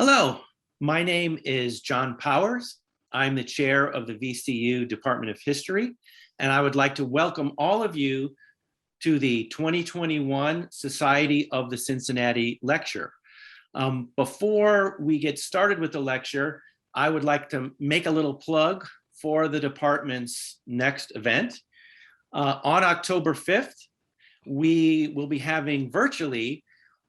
Hello, my name is John Powers. I'm the chair of the VCU Department of History, and I would like to welcome all of you to the 2021 Society of the Cincinnati Lecture. Before we get started with the lecture, I would like to make a little plug for the department's next event. On October 5th, we will be having virtually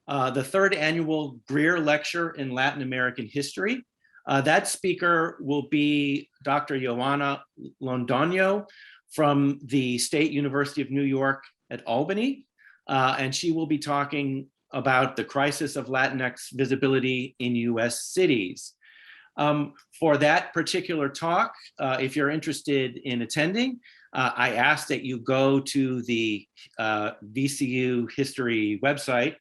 the third annual Greer Lecture in Latin American History. That speaker will be Dr. Joanna Londoño from the State University of New York at Albany, and she will be talking about the crisis of Latinx visibility in US cities. For that particular talk, if you're interested in attending, I ask that you go to the VCU history website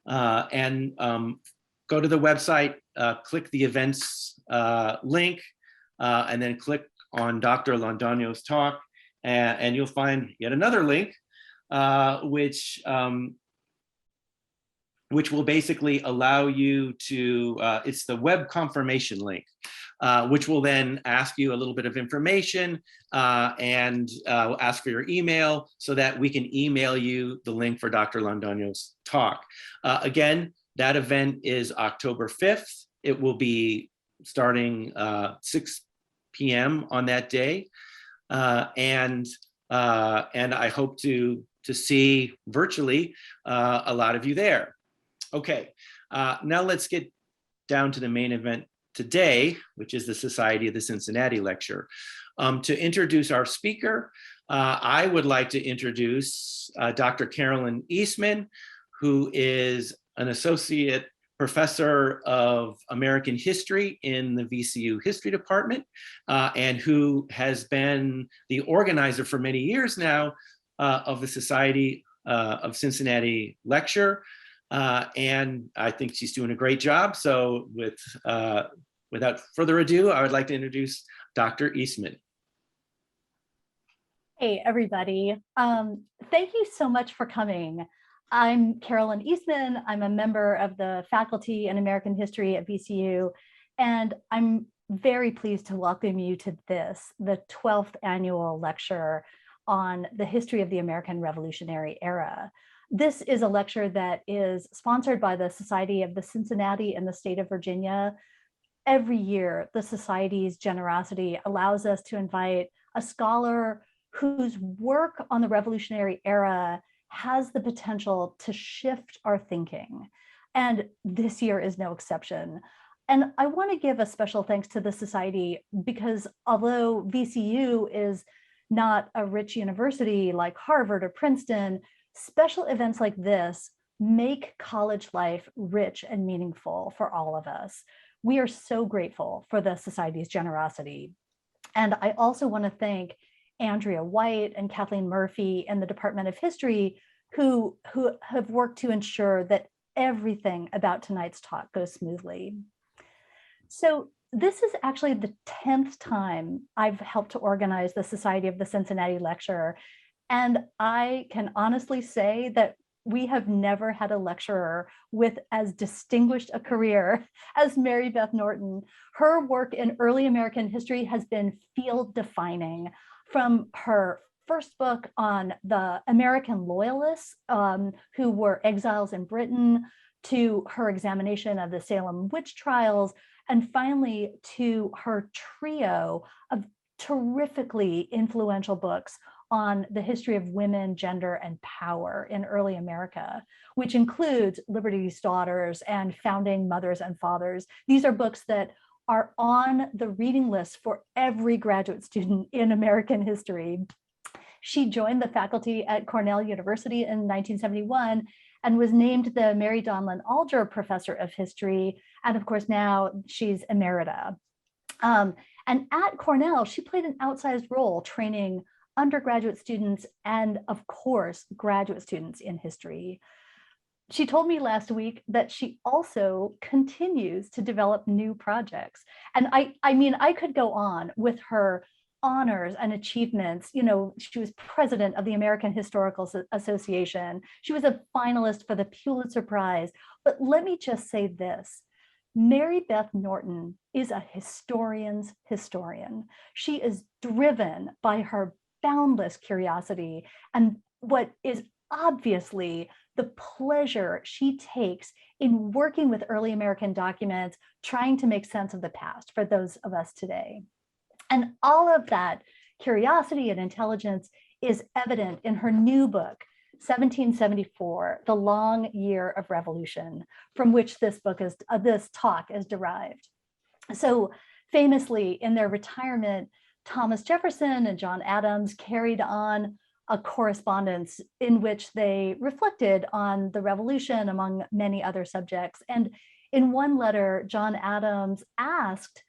and go to the website, click the events link, and then click on Dr. Londoño's talk, and you'll find yet another link, which will basically allow you to, it's the web confirmation link, which will then ask you a little bit of information and will ask for your email so that we can email you the link for Dr. Londoño's talk. Again, that event is October 5th. It will be starting 6 p.m. on that day. And I hope to see virtually a lot of you there. Okay, now let's get down to the main event today, which is the Society of the Cincinnati Lecture. To introduce our speaker, I would like to introduce Dr. Carolyn Eastman, who is an associate professor of American history in the VCU History Department, and who has been the organizer for many years now of the Society of Cincinnati Lecture. And I think she's doing a great job. So without further ado, I would like to introduce Dr. Eastman. Hey, everybody. Thank you so much for coming. I'm Carolyn Eastman. I'm a member of the faculty in American history at VCU, and I'm very pleased to welcome you to this, the 12th annual lecture on the history of the American Revolutionary Era. This is a lecture that is sponsored by the Society of the Cincinnati and the state of Virginia. Every year, the Society's generosity allows us to invite a scholar whose work on the Revolutionary Era has the potential to shift our thinking. And this year is no exception. And I want to give a special thanks to the Society because although VCU is not a rich university like Harvard or Princeton, special events like this make college life rich and meaningful for all of us. We are so grateful for the Society's generosity. And I also want to thank Andrea White and Kathleen Murphy in the Department of History who have worked to ensure that everything about tonight's talk goes smoothly. So this is actually the 10th time I've helped to organize the Society of the Cincinnati Lecture. And I can honestly say that we have never had a lecturer with as distinguished a career as Mary Beth Norton. Her work in early American history has been field defining, from her first book on the American loyalists who were exiles in Britain, to her examination of the Salem witch trials, and finally to her trio of terrifically influential books on the history of women, gender, and power in early America, which includes Liberty's Daughters and Founding Mothers and Fathers. These are books that are on the reading list for every graduate student in American history. She joined the faculty at Cornell University in 1971 and was named the Mary Donlin Alger Professor of History. And of course, now she's emerita. And at Cornell, she played an outsized role training undergraduate students and of course, graduate students in history. She told me last week that she also continues to develop new projects. And I mean, I could go on with her honors and achievements. You know, she was president of the American Historical Association. She was a finalist for the Pulitzer Prize. But let me just say this, Mary Beth Norton is a historian's historian. She is driven by her boundless curiosity and what is obviously the pleasure she takes in working with early American documents, trying to make sense of the past for those of us today. And all of that curiosity and intelligence is evident in her new book, 1774, The Long Year of Revolution, from which this talk is derived. So famously, in their retirement, Thomas Jefferson and John Adams carried on a correspondence in which they reflected on the revolution, among many other subjects. And in one letter, John Adams asked,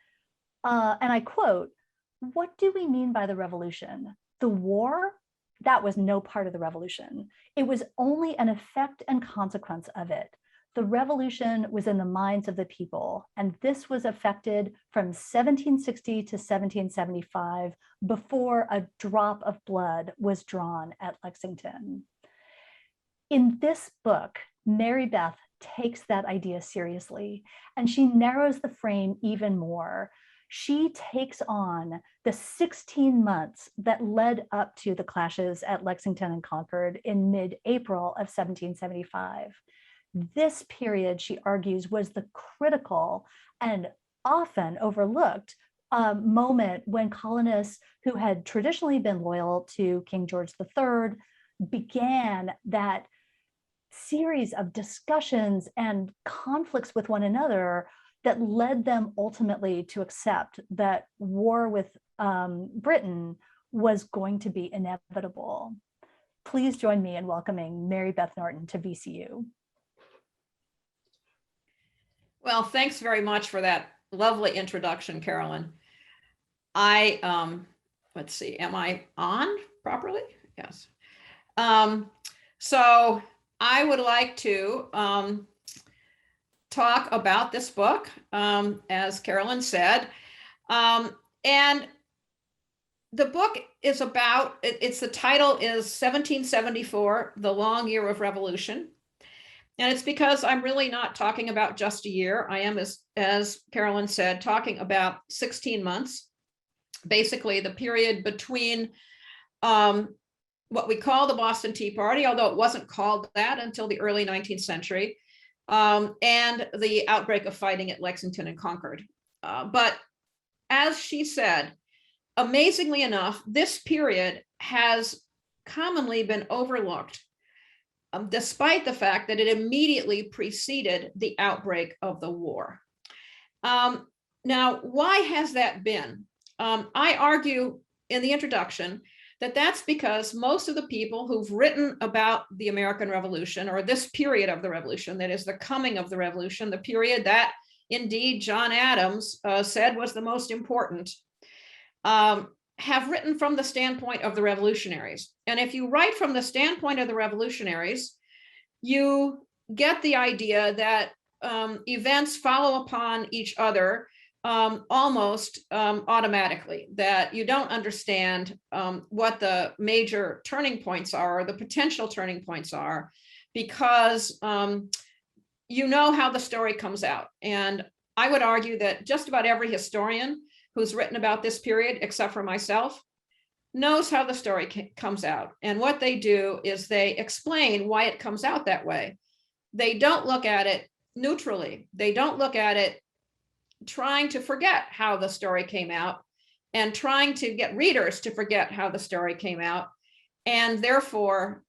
and I quote, "What do we mean by the revolution? The war? That was no part of the revolution. It was only an effect and consequence of it. The revolution was in the minds of the people, and this was effected from 1760 to 1775, before a drop of blood was drawn at Lexington." In this book, Mary Beth takes that idea seriously, and she narrows the frame even more. She takes on the 16 months that led up to the clashes at Lexington and Concord in mid-April of 1775. This period, she argues, was the critical and often overlooked moment when colonists who had traditionally been loyal to King George III began that series of discussions and conflicts with one another that led them ultimately to accept that war with Britain was going to be inevitable. Please join me in welcoming Mary Beth Norton to VCU. Well, thanks very much for that lovely introduction, Carolyn. Let's see, am I on properly? Yes. So I would like to talk about this book, as Carolyn said. And the book is about, the title is 1774, The Long Year of Revolution. And it's because I'm really not talking about just a year. I am, as Carolyn said, talking about 16 months, basically the period between what we call the Boston Tea Party, although it wasn't called that until the early 19th century, and the outbreak of fighting at Lexington and Concord. But as she said, amazingly enough, this period has commonly been overlooked, despite the fact that it immediately preceded the outbreak of the war. Now, why has that been? I argue in the introduction that that's because most of the people who've written about the American Revolution, or this period of the Revolution, that is the coming of the Revolution, the period that indeed John Adams said was the most important, have written from the standpoint of the revolutionaries. And if you write from the standpoint of the revolutionaries, you get the idea that events follow upon each other almost automatically, that you don't understand what the major turning points are, or the potential turning points are, because you know how the story comes out. And I would argue that just about every historian who's written about this period, except for myself, knows how the story comes out. And what they do is they explain why it comes out that way. They don't look at it neutrally. They don't look at it trying to forget how the story came out and trying to get readers to forget how the story came out, and therefore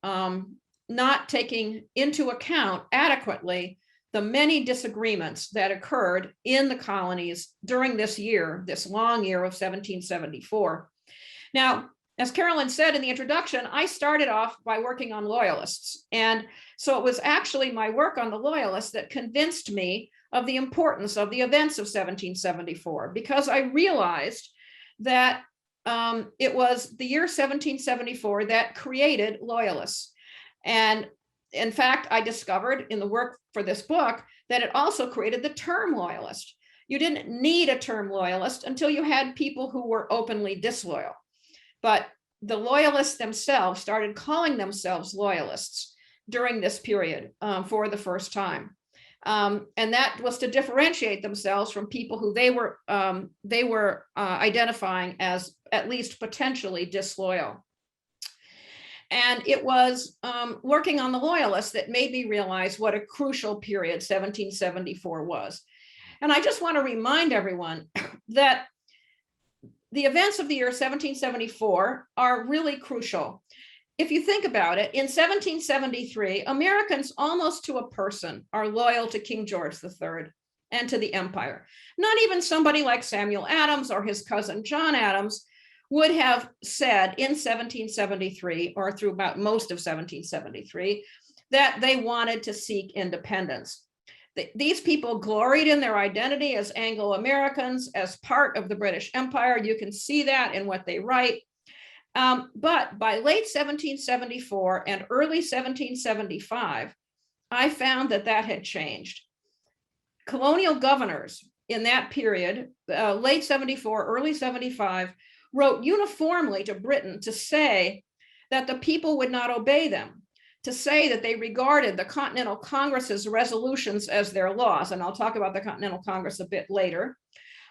not taking into account adequately the many disagreements that occurred in the colonies during this year, this long year of 1774. Now, as Carolyn said in the introduction, I started off by working on loyalists. And so it was actually my work on the loyalists that convinced me of the importance of the events of 1774, because I realized that it was the year 1774 that created loyalists. And in fact, I discovered in the work for this book that it also created the term loyalist. You didn't need a term loyalist until you had people who were openly disloyal. But the loyalists themselves started calling themselves loyalists during this period for the first time. And that was to differentiate themselves from people who they were identifying as at least potentially disloyal. And it was working on the loyalists that made me realize what a crucial period 1774 was. And I just want to remind everyone that the events of the year 1774 are really crucial. If you think about it, in 1773, Americans almost to a person are loyal to King George III and to the empire. Not even somebody like Samuel Adams or his cousin John Adams would have said in 1773, or through about most of 1773, that they wanted to seek independence. These people gloried in their identity as Anglo-Americans, as part of the British Empire. You can see that in what they write. But by late 1774 and early 1775, I found that that had changed. Colonial governors in that period, late 74, early 75, wrote uniformly to Britain to say that the people would not obey them, to say that they regarded the Continental Congress's resolutions as their laws. And I'll talk about the Continental Congress a bit later.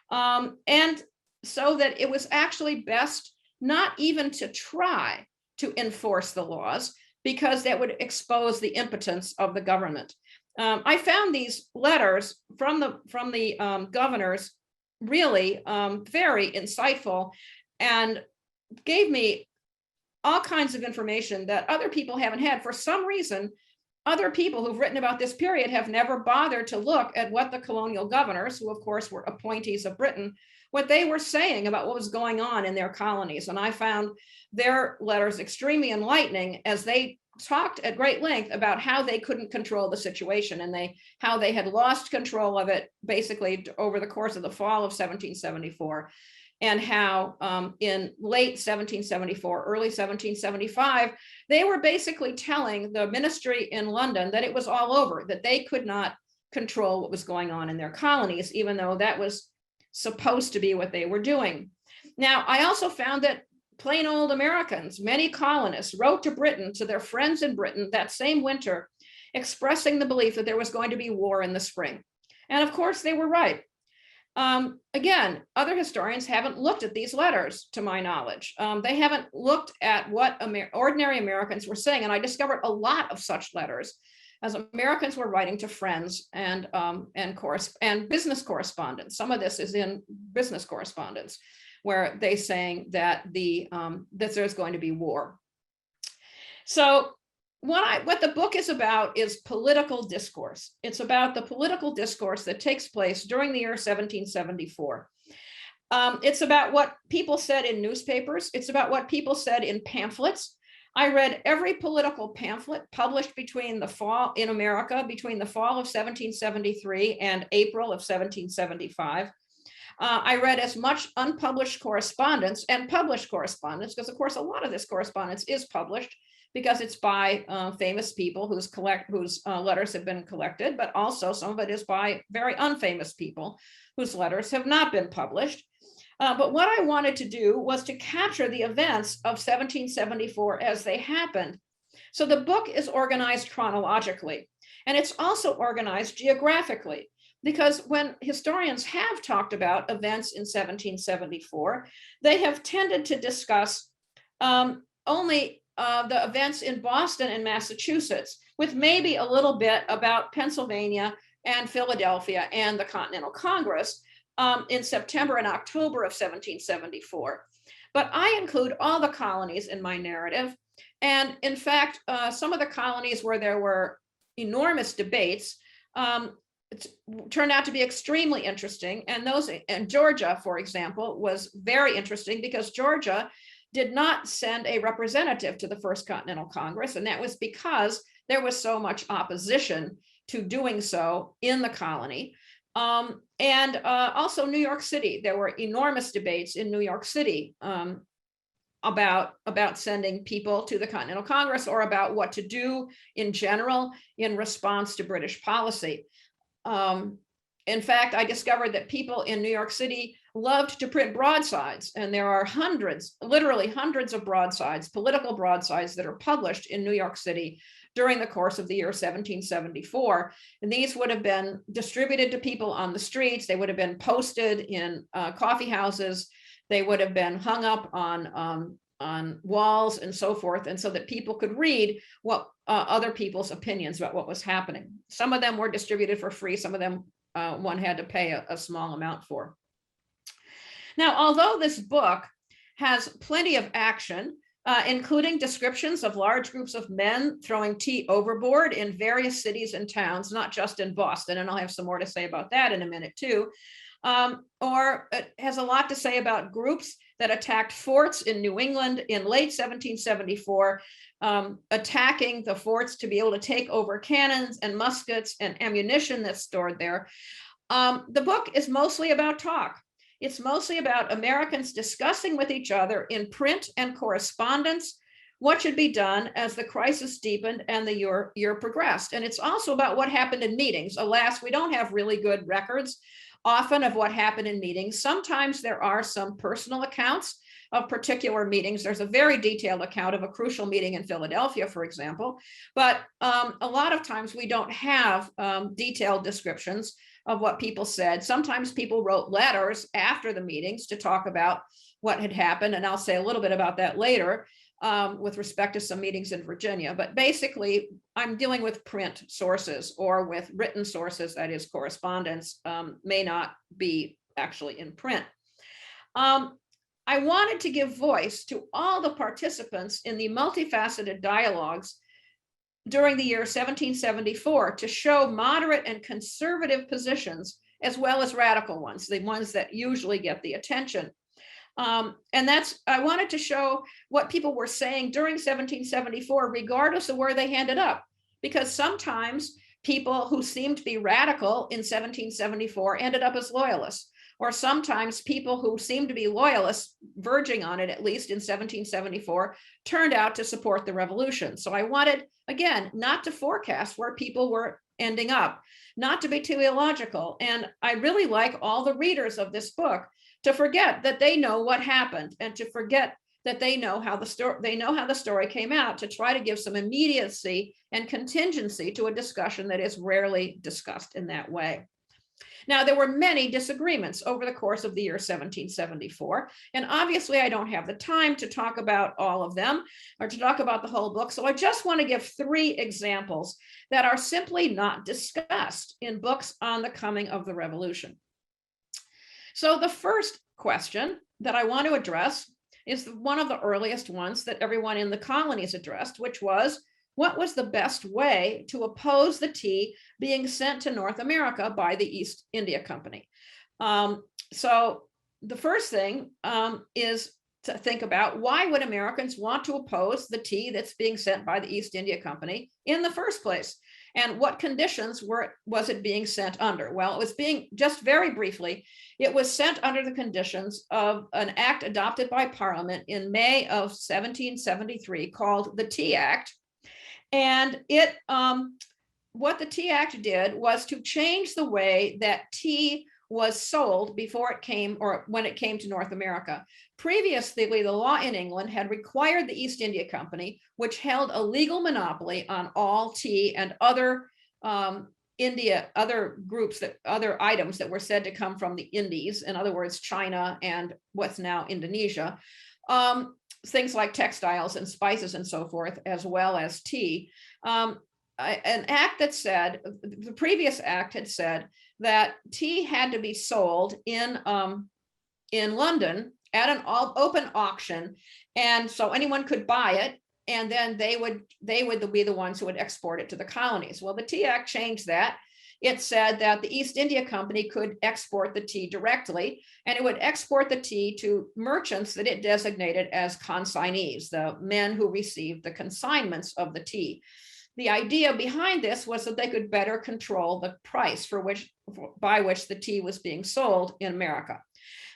And so that it was actually best not even to try to enforce the laws, because that would expose the impotence of the government. I found these letters from the governors really very insightful, and gave me all kinds of information that other people haven't had. For some reason, other people who've written about this period have never bothered to look at what the colonial governors, who of course were appointees of Britain, what they were saying about what was going on in their colonies. And I found their letters extremely enlightening, as they talked at great length about how they couldn't control the situation, and how they had lost control of it basically over the course of the fall of 1774. And how in late 1774, early 1775, they were basically telling the ministry in London that it was all over, that they could not control what was going on in their colonies, even though that was supposed to be what they were doing. Now, I also found that plain old Americans, many colonists, wrote to Britain, to their friends in Britain that same winter, expressing the belief that there was going to be war in the spring. And of course, they were right. Again, other historians haven't looked at these letters, to my knowledge. They haven't looked at what ordinary Americans were saying. And I discovered a lot of such letters as Americans were writing to friends and business correspondence. Some of this is in business correspondence, where they saying that that there's going to be war. So what the book is about is political discourse. It's about the political discourse that takes place during the year 1774. It's about what people said in newspapers. It's about what people said in pamphlets. I read every political pamphlet published between the fall in America, between the fall of 1773 and April of 1775. I read as much unpublished correspondence and published correspondence, because of course a lot of this correspondence is published, because it's by famous people whose letters have been collected, but also some of it is by very unfamous people whose letters have not been published. But what I wanted to do was to capture the events of 1774 as they happened. So the book is organized chronologically, and it's also organized geographically, because when historians have talked about events in 1774, they have tended to discuss only the events in Boston and Massachusetts, with maybe a little bit about Pennsylvania and Philadelphia and the Continental Congress in September and October of 1774. But I include all the colonies in my narrative. And in fact, some of the colonies where there were enormous debates turned out to be extremely interesting. And Georgia, for example, was very interesting, because Georgia did not send a representative to the First Continental Congress. And that was because there was so much opposition to doing so in the colony. And also New York City, there were enormous debates in New York City about sending people to the Continental Congress, or about what to do in general in response to British policy. In fact, I discovered that people in New York City loved to print broadsides, and there are hundreds, literally hundreds of broadsides, political broadsides, that are published in New York City during the course of the year 1774. And these would have been distributed to people on the streets. They would have been posted in coffee houses. They would have been hung up on walls and so forth, and so that people could read what other people's opinions about what was happening. Some of them were distributed for free. Some of them one had to pay a small amount for. Now, although this book has plenty of action, including descriptions of large groups of men throwing tea overboard in various cities and towns, not just in Boston, and I'll have some more to say about that in a minute too, or it has a lot to say about groups that attacked forts in New England in late 1774, attacking the forts to be able to take over cannons and muskets and ammunition that's stored there. The book is mostly about talk. It's mostly about Americans discussing with each other in print and correspondence what should be done as the crisis deepened and the year progressed. And it's also about what happened in meetings. Alas, we don't have really good records often of what happened in meetings. Sometimes there are some personal accounts of particular meetings. There's a very detailed account of a crucial meeting in Philadelphia, for example, but a lot of times we don't have detailed descriptions of what people said. Sometimes people wrote letters after the meetings to talk about what had happened, and I'll say a little bit about that later with respect to some meetings in Virginia. But basically, I'm dealing with print sources or with written sources, that is correspondence, may not be actually in print. I wanted to give voice to all the participants in the multifaceted dialogues during the year 1774 to show moderate and conservative positions as well as radical ones, the ones that usually get the attention. And I wanted to show what people were saying during 1774, regardless of where they ended up, because sometimes people who seemed to be radical in 1774 ended up as loyalists, or sometimes people who seemed to be loyalists, verging on it at least in 1774, turned out to support the revolution. So I wanted, again, not to forecast where people were ending up, not to be too illogical. And I really like all the readers of this book to forget that they know what happened, and to forget that they know how the story came out, to try to give some immediacy and contingency to a discussion that is rarely discussed in that way. Now, there were many disagreements over the course of the year 1774, and obviously I don't have the time to talk about all of them or to talk about the whole book, so I just want to give 3 examples that are simply not discussed in books on the coming of the revolution. So the first question that I want to address is one of the earliest ones that everyone in the colonies addressed, which was, what was the best way to oppose the tea being sent to North America by the East India Company? So the first thing is to think about, why would Americans want to oppose the tea that's being sent by the East India Company in the first place? And what conditions was it being sent under? Well, it was being, just very briefly, it was sent under the conditions of an act adopted by Parliament in May of 1773 called the Tea Act. And what the Tea Act did was to change the way that tea was sold before it came, or when it came to North America. Previously, the law in England had required the East India Company, which held a legal monopoly on all tea and other other items that were said to come from the Indies, in other words, China and what's now Indonesia, things like textiles and spices and so forth, as well as tea. An act that said, the previous act had said that tea had to be sold in London at an open auction, and so anyone could buy it, and then they would be the ones who would export it to the colonies. Well, the Tea Act changed that. It said that the East India Company could export the tea directly, and it would export the tea to merchants that it designated as consignees, the men who received the consignments of the tea. The idea behind this was that they could better control the price by which the tea was being sold in America.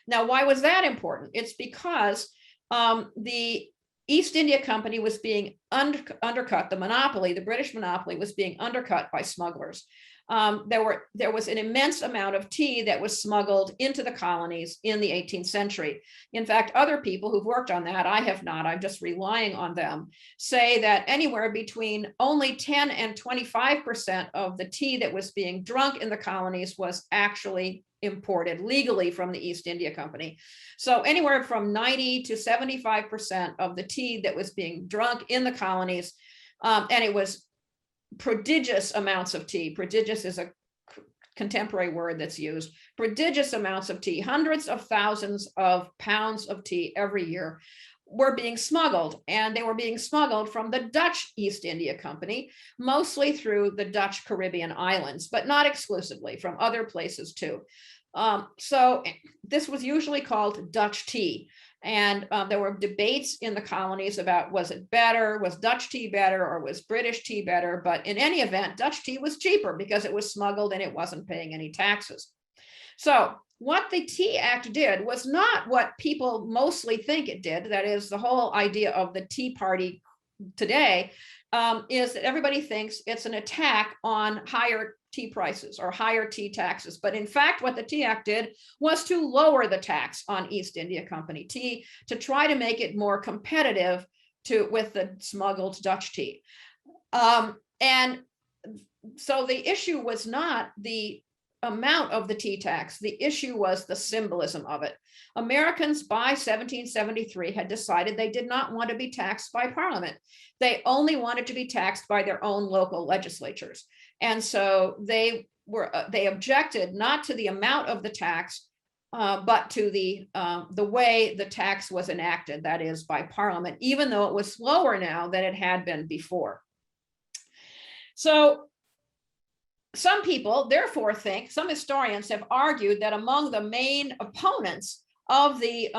Now, why was that important? It's because the East India Company was being undercut, the monopoly, the British monopoly was being undercut by smugglers. there was an immense amount of tea that was smuggled into the colonies in the 18th century. In fact, other people who've worked on that, I have not, I'm just relying on them, say that anywhere between only 10 and 25% of the tea that was being drunk in the colonies was actually imported legally from the East India Company. So anywhere from 90 to 75% of the tea that was being drunk in the colonies, and it was prodigious amounts of tea. Prodigious is a contemporary word that's used. Prodigious amounts of tea, hundreds of thousands of pounds of tea every year were being smuggled, and they were being smuggled from the Dutch East India Company, mostly through the Dutch Caribbean islands, but not exclusively, from other places too. So this was usually called Dutch tea. And there were debates in the colonies about, was it better, was Dutch tea better, or was British tea better? But in any event, Dutch tea was cheaper because it was smuggled and it wasn't paying any taxes. So what the Tea Act did was not what people mostly think it did. That is, the whole idea of the Tea Party today is that everybody thinks it's an attack on higher tea prices or higher tea taxes. But in fact, what the Tea Act did was to lower the tax on East India Company tea to try to make it more competitive with the smuggled Dutch tea. And so the issue was not the amount of the tea tax. The issue was the symbolism of it. Americans by 1773 had decided they did not want to be taxed by Parliament. They only wanted to be taxed by their own local legislatures. And so they objected not to the amount of the tax, but to the way the tax was enacted, that is by Parliament, even though it was slower now than it had been before. So some people therefore think, some historians have argued that among the main opponents of the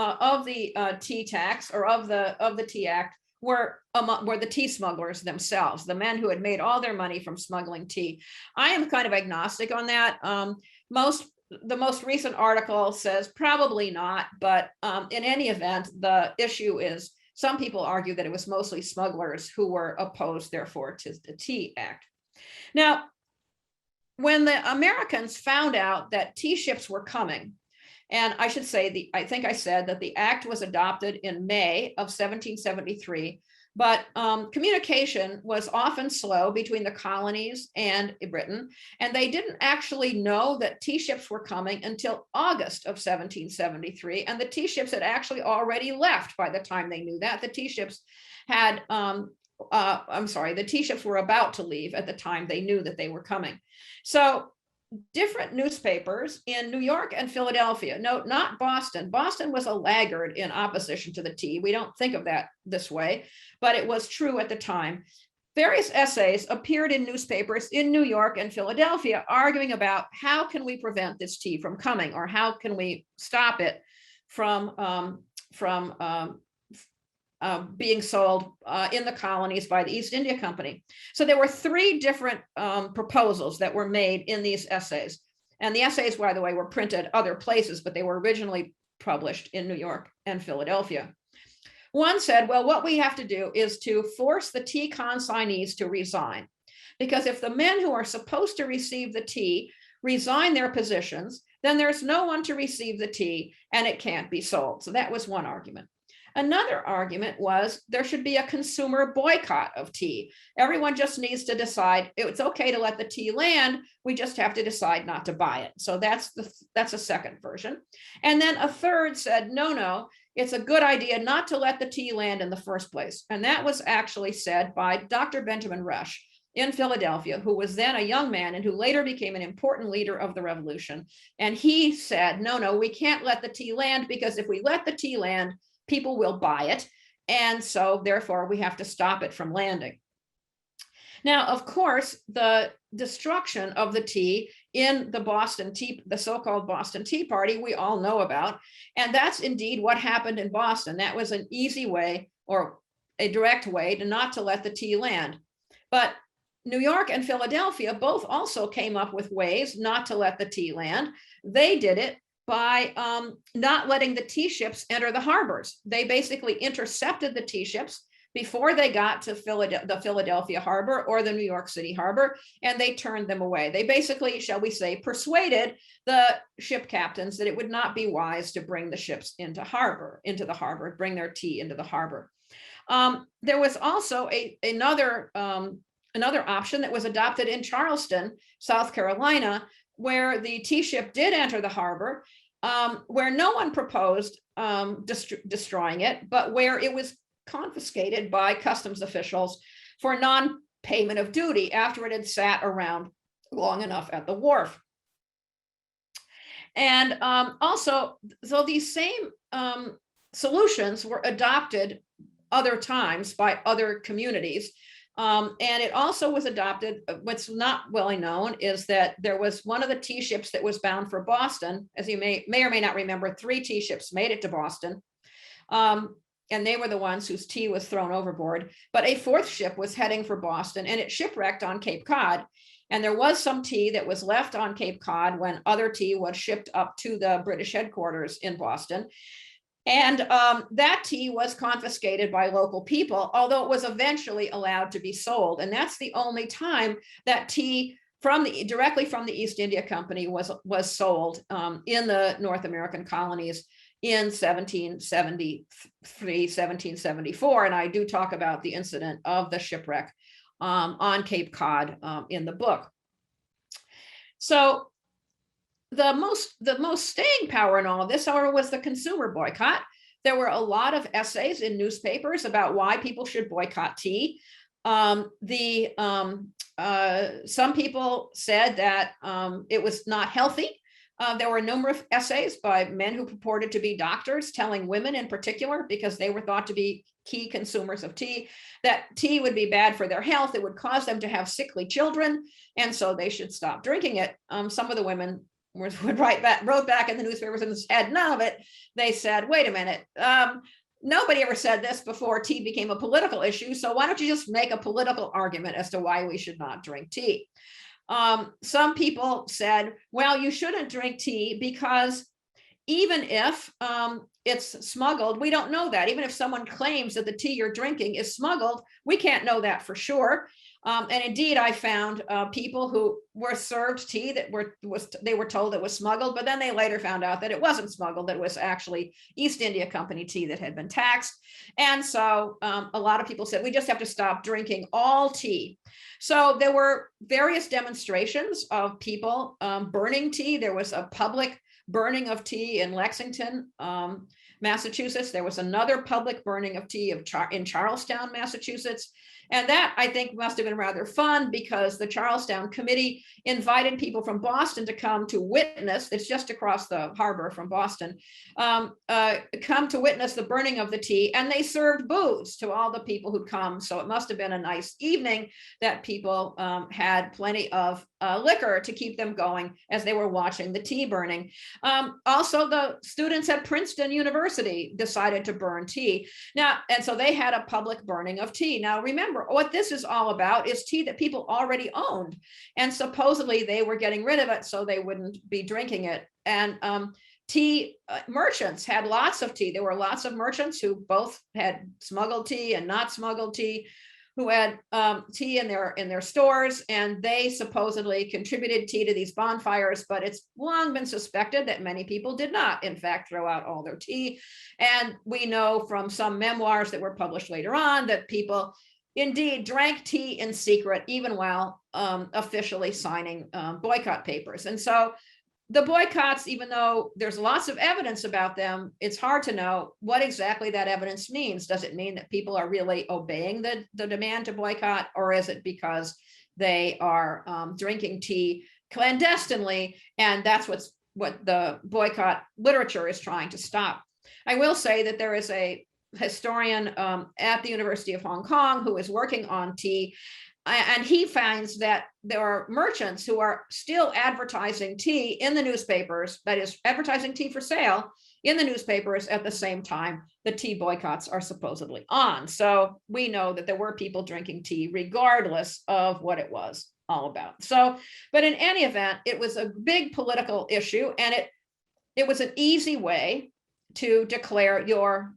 tea tax or of the Tea Act were the tea smugglers themselves, the men who had made all their money from smuggling tea. I am kind of agnostic on that. The most recent article says probably not, but in any event, the issue is some people argue that it was mostly smugglers who were opposed, therefore, to the Tea Act. Now, when the Americans found out that tea ships were coming, and I should say, I think I said that the act was adopted in May of 1773, but communication was often slow between the colonies and Britain, and they didn't actually know that tea ships were coming until August of 1773, and the tea ships had actually already left by the time they knew that. The tea ships had, the tea ships were about to leave at the time they knew that they were coming. So different newspapers in New York and Philadelphia, note not Boston. Boston was a laggard in opposition to the tea. We don't think of that this way, but it was true at the time. Various essays appeared in newspapers in New York and Philadelphia arguing about how can we prevent this tea from coming, or how can we stop it from being sold in the colonies by the East India Company. So there were three different proposals that were made in these essays. And the essays, by the way, were printed other places, but they were originally published in New York and Philadelphia. One said, well, what we have to do is to force the tea consignees to resign. Because if the men who are supposed to receive the tea resign their positions, then there's no one to receive the tea and it can't be sold. So that was one argument. Another argument was there should be a consumer boycott of tea. Everyone just needs to decide it's okay to let the tea land. We just have to decide not to buy it. So that's a second version. And then a third said, no, it's a good idea not to let the tea land in the first place. And that was actually said by Dr. Benjamin Rush in Philadelphia, who was then a young man and who later became an important leader of the revolution. And he said, no, we can't let the tea land, because if we let the tea land, people will buy it. And so therefore we have to stop it from landing. Now, of course, the destruction of the tea in the so-called Boston Tea Party, we all know about. And that's indeed what happened in Boston. That was an easy way, or a direct way, not to let the tea land. But New York and Philadelphia both also came up with ways not to let the tea land. They did it by not letting the tea ships enter the harbors. They basically intercepted the tea ships, before they got to the Philadelphia harbor or the New York City harbor, and they turned them away. They basically, shall we say, persuaded the ship captains that it would not be wise to bring the ships into the harbor, bring their tea into the harbor. There was also another option that was adopted in Charleston, South Carolina, where the tea ship did enter the harbor, where no one proposed destroying it, but where it was confiscated by customs officials for non-payment of duty after it had sat around long enough at the wharf. And also, so these same solutions were adopted other times by other communities. And it also was adopted. What's not well known is that there was one of the tea ships that was bound for Boston. As you may or may not remember, 3 tea ships made it to Boston. And they were the ones whose tea was thrown overboard. But a 4th ship was heading for Boston, and it shipwrecked on Cape Cod. And there was some tea that was left on Cape Cod when other tea was shipped up to the British headquarters in Boston. And that tea was confiscated by local people, although it was eventually allowed to be sold. And that's the only time that tea directly from the East India Company was sold in the North American colonies in 1773, 1774. And I do talk about the incident of the shipwreck on Cape Cod in the book. So the most staying power in all of this, however, was the consumer boycott. There were a lot of essays in newspapers about why people should boycott tea. Some people said that it was not healthy. There were numerous essays by men who purported to be doctors telling women in particular, because they were thought to be key consumers of tea, that tea would be bad for their health. It would cause them to have sickly children, and so they should stop drinking it. Some of the women wrote back in the newspapers and said none of it. They said, wait a minute, nobody ever said this before tea became a political issue, so why don't you just make a political argument as to why we should not drink tea? Some people said, well, you shouldn't drink tea because even if it's smuggled, we don't know that. Even if someone claims that the tea you're drinking is smuggled, we can't know that for sure. And indeed, I found people who were served tea that they were told it was smuggled, but then they later found out that it wasn't smuggled, that it was actually East India Company tea that had been taxed. And so a lot of people said, we just have to stop drinking all tea. So there were various demonstrations of people burning tea. There was a public burning of tea in Lexington, Massachusetts. There was another public burning of tea in Charlestown, Massachusetts. And that, I think, must have been rather fun because the Charlestown Committee invited people from Boston to come to witness, it's just across the harbor from Boston, come to witness the burning of the tea, and they served booze to all the people who'd come. So it must have been a nice evening that people had plenty of liquor to keep them going as they were watching the tea burning. Also, the students at Princeton University decided to burn tea. Now, and so they had a public burning of tea. Now, remember, what this is all about is tea that people already owned. And supposedly they were getting rid of it so they wouldn't be drinking it. And tea merchants had lots of tea. There were lots of merchants who both had smuggled tea and not smuggled tea, who had tea in their stores, and they supposedly contributed tea to these bonfires, but it's long been suspected that many people did not, in fact, throw out all their tea. And we know from some memoirs that were published later on that people indeed drank tea in secret, even while officially signing boycott papers. And so the boycotts, even though there's lots of evidence about them, it's hard to know what exactly that evidence means. Does it mean that people are really obeying the demand to boycott, or is it because they are drinking tea clandestinely, and that's what the boycott literature is trying to stop? I will say that there is a historian at the University of Hong Kong who is working on tea, and he finds that there are merchants who are still advertising tea in the newspapers, that is, advertising tea for sale in the newspapers at the same time the tea boycotts are supposedly on. So we know that there were people drinking tea regardless of what it was all about. So, but in any event, it was a big political issue, and it was an easy way to declare your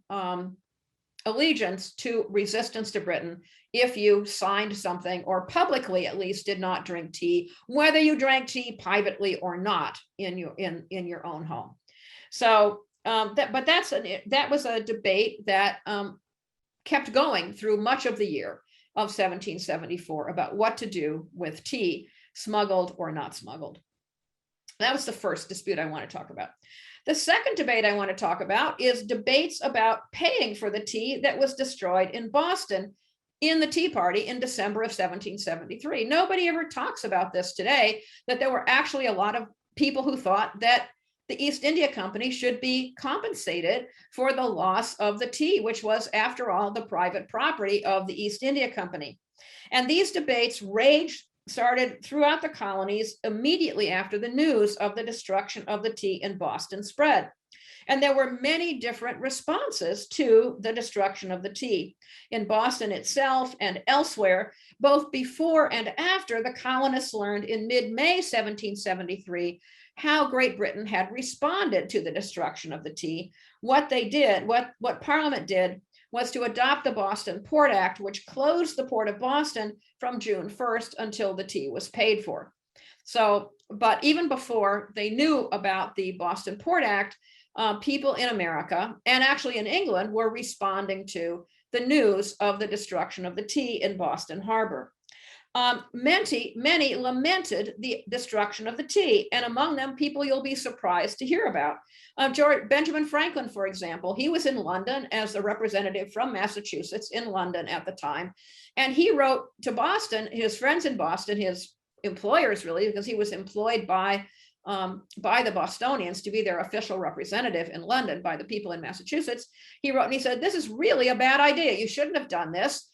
allegiance to resistance to Britain if you signed something or publicly at least did not drink tea, whether you drank tea privately or not in your own home. So that was a debate that kept going through much of the year of 1774 about what to do with tea, smuggled or not smuggled. That was the first dispute I want to talk about. The second debate I want to talk about is debates about paying for the tea that was destroyed in Boston in the Tea Party in December of 1773. Nobody ever talks about this today, that there were actually a lot of people who thought that the East India Company should be compensated for the loss of the tea, which was, after all, the private property of the East India Company. And these debates started throughout the colonies immediately after the news of the destruction of the tea in Boston spread. And there were many different responses to the destruction of the tea in Boston itself and elsewhere, both before and after the colonists learned in mid-May 1773 how Great Britain had responded to the destruction of the tea. What they did, what Parliament did, was to adopt the Boston Port Act, which closed the port of Boston from June 1st until the tea was paid for. So, but even before they knew about the Boston Port Act, people in America and actually in England were responding to the news of the destruction of the tea in Boston Harbor. Many lamented the destruction of the tea, and among them, people you'll be surprised to hear about. Benjamin Franklin, for example, he was in London as a representative from Massachusetts in London at the time, and he wrote to Boston, his friends in Boston, his employers really, because he was employed by the Bostonians to be their official representative in London by the people in Massachusetts. He wrote and he said, "This is really a bad idea. You shouldn't have done this.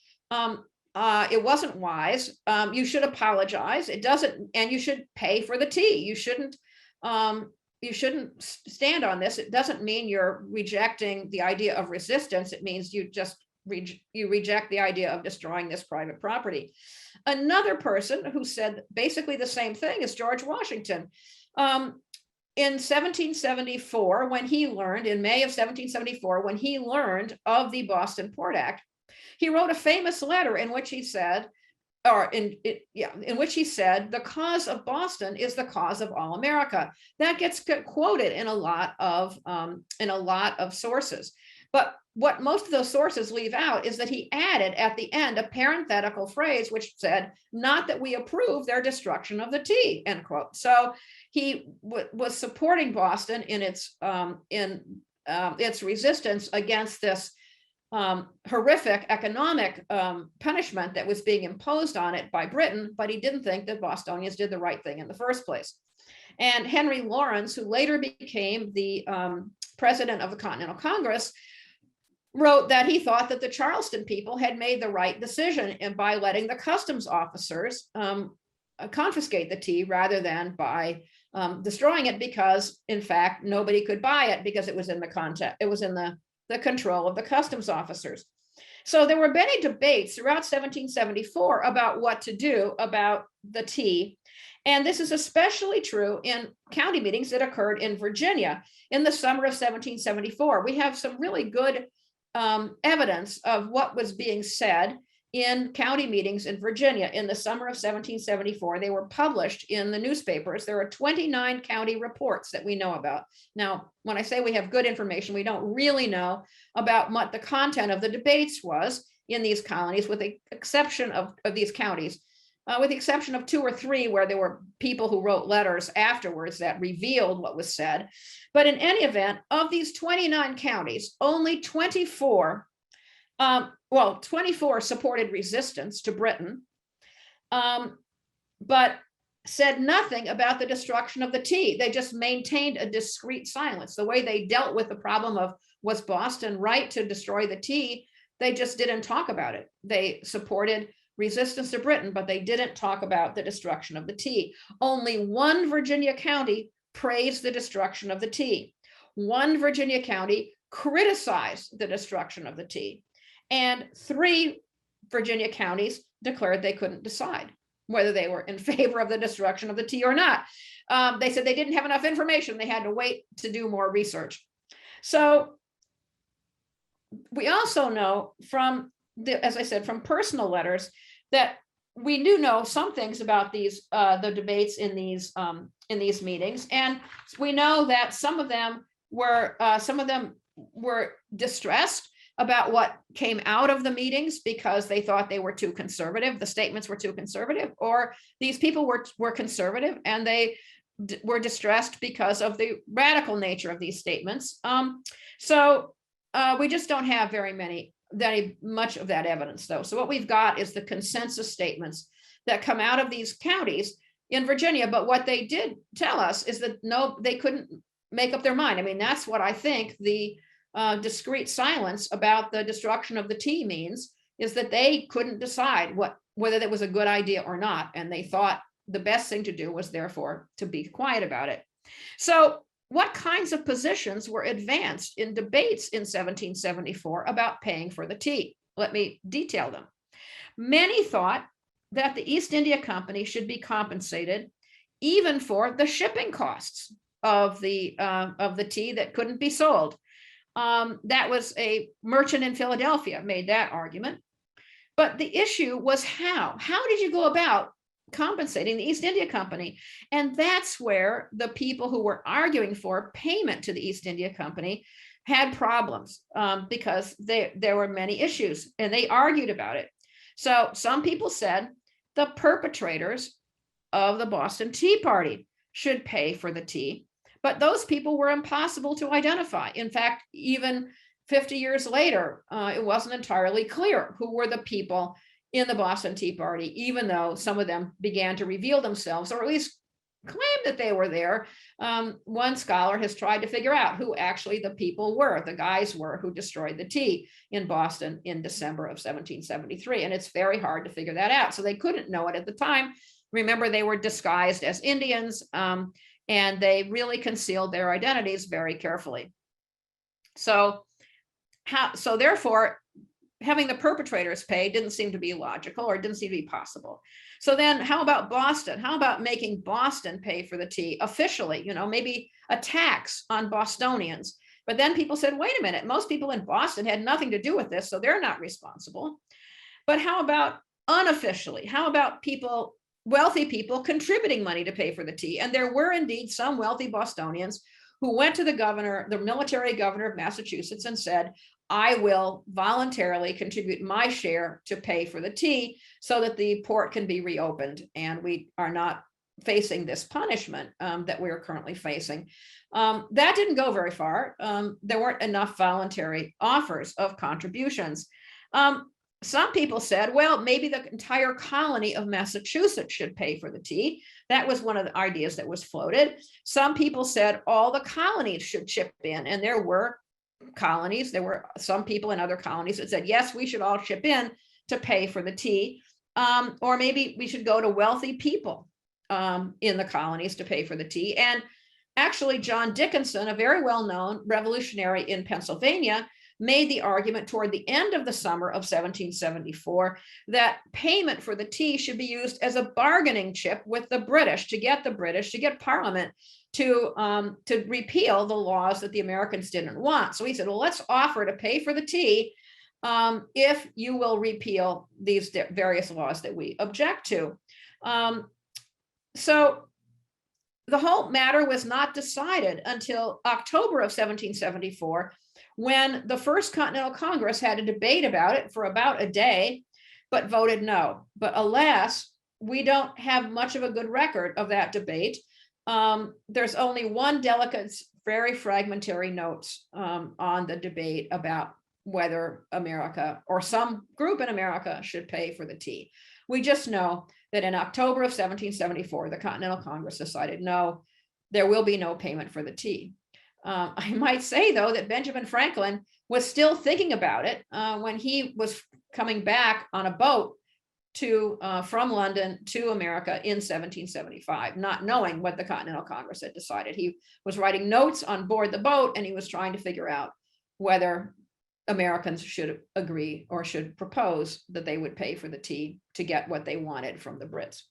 It wasn't wise. You should apologize. It doesn't, and you should pay for the tea. You shouldn't stand on this. It doesn't mean you're rejecting the idea of resistance. It means you just reject the idea of destroying this private property." Another person who said basically the same thing is George Washington. In 1774, when he learned, in May of 1774, when he learned of the Boston Port Act, he wrote a famous letter in which he said, in which he said, "The cause of Boston is the cause of all America." That gets quoted in a lot of sources. But what most of those sources leave out is that he added at the end a parenthetical phrase which said, "Not that we approve their destruction of the tea," end quote. So he was supporting Boston in its resistance against this horrific economic punishment that was being imposed on it by Britain, but he didn't think that Bostonians did the right thing in the first place. And Henry Lawrence, who later became the president of the Continental Congress, wrote that he thought that the Charleston people had made the right decision by letting the customs officers confiscate the tea rather than by destroying it, because in fact nobody could buy it because it was in the control of the customs officers. So there were many debates throughout 1774 about what to do about the tea. And this is especially true in county meetings that occurred in Virginia in the summer of 1774. We have some really good evidence of what was being said in county meetings in Virginia in the summer of 1774. They were published in the newspapers. There are 29 county reports that we know about. Now, when I say we have good information, we don't really know about what the content of the debates was in these colonies, with the exception of these counties, with the exception of 2 or 3 where there were people who wrote letters afterwards that revealed what was said. But in any event, of these 29 counties, only 24 supported resistance to Britain, but said nothing about the destruction of the tea. They just maintained a discreet silence. The way they dealt with the problem of, was Boston right to destroy the tea, they just didn't talk about it. They supported resistance to Britain, but they didn't talk about the destruction of the tea. Only one Virginia county praised the destruction of the tea. One Virginia county criticized the destruction of the tea. And 3 Virginia counties declared they couldn't decide whether they were in favor of the destruction of the tea or not. They said they didn't have enough information. They had to wait to do more research. So we also know from as I said, from personal letters, that we do know some things about these the debates in these meetings, and we know that some of them were distressed about what came out of the meetings because they thought they were too conservative. The statements were too conservative, or these people were conservative and they were distressed because of the radical nature of these statements. So we just don't have very much of that evidence, though. So what we've got is the consensus statements that come out of these counties in Virginia. But what they did tell us is that no, they couldn't make up their mind. I mean, that's what I think the discreet silence about the destruction of the tea means, is that they couldn't decide whether that was a good idea or not. And they thought the best thing to do was therefore to be quiet about it. So what kinds of positions were advanced in debates in 1774 about paying for the tea? Let me detail them. Many thought that the East India Company should be compensated even for the shipping costs of the tea that couldn't be sold. That was a merchant in Philadelphia made that argument. But the issue was how did you go about compensating the East India Company? And that's where the people who were arguing for payment to the East India Company had problems, because there were many issues and they argued about it. So some people said the perpetrators of the Boston Tea Party should pay for the tea, but those people were impossible to identify. In fact, even 50 years later, it wasn't entirely clear who were the people in the Boston Tea Party, even though some of them began to reveal themselves, or at least claim that they were there. One scholar has tried to figure out who actually the people were, the guys were who destroyed the tea in Boston in December of 1773. And it's very hard to figure that out. So they couldn't know it at the time. Remember, they were disguised as Indians, and they really concealed their identities very carefully. So therefore, having the perpetrators pay didn't seem to be logical, or didn't seem to be possible. So then how about Boston? How about making Boston pay for the tea officially, maybe a tax on Bostonians? But then people said, wait a minute, most people in Boston had nothing to do with this, so they're not responsible. But how about unofficially? How about wealthy people contributing money to pay for the tea? And there were indeed some wealthy Bostonians who went to the military governor of Massachusetts and said, I will voluntarily contribute my share to pay for the tea so that the port can be reopened and we are not facing this punishment that we are currently facing. That didn't go very far. There weren't enough voluntary offers of contributions. Some people said, well, maybe the entire colony of Massachusetts should pay for the tea. That was one of the ideas that was floated. Some people said all the colonies should chip in, and there were colonies. There were some people in other colonies that said, yes, we should all chip in to pay for the tea. Or maybe we should go to wealthy people in the colonies to pay for the tea. And actually, John Dickinson, a very well-known revolutionary in Pennsylvania, made the argument toward the end of the summer of 1774 that payment for the tea should be used as a bargaining chip with the British to get Parliament to repeal the laws that the Americans didn't want. So he said, well, let's offer to pay for the tea if you will repeal these various laws that we object to. So the whole matter was not decided until October of 1774, when the First Continental Congress had a debate about it for about a day, but voted no. But alas, we don't have much of a good record of that debate. There's only one delegate's very fragmentary notes on the debate about whether America or some group in America should pay for the tea. We just know that in October of 1774, the Continental Congress decided, no, there will be no payment for the tea. I might say, though, that Benjamin Franklin was still thinking about it when he was coming back on a boat from London to America in 1775, not knowing what the Continental Congress had decided. He was writing notes on board the boat, and he was trying to figure out whether Americans should agree or should propose that they would pay for the tea to get what they wanted from the Brits.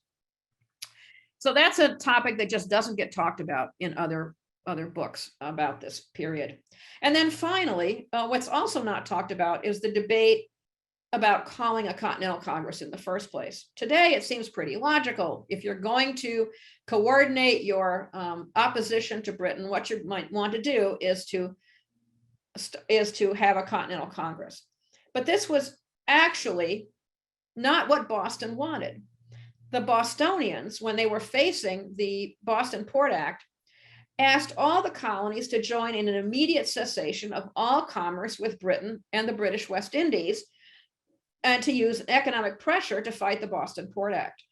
So that's a topic that just doesn't get talked about in other other books about this period. And then finally, what's also not talked about is the debate about calling a Continental Congress in the first place. Today, it seems pretty logical. If you're going to coordinate your opposition to Britain, what you might want to do is to have a Continental Congress. But this was actually not what Boston wanted. The Bostonians, when they were facing the Boston Port Act, asked all the colonies to join in an immediate cessation of all commerce with Britain and the British West Indies, and to use economic pressure to fight the Boston Port Act.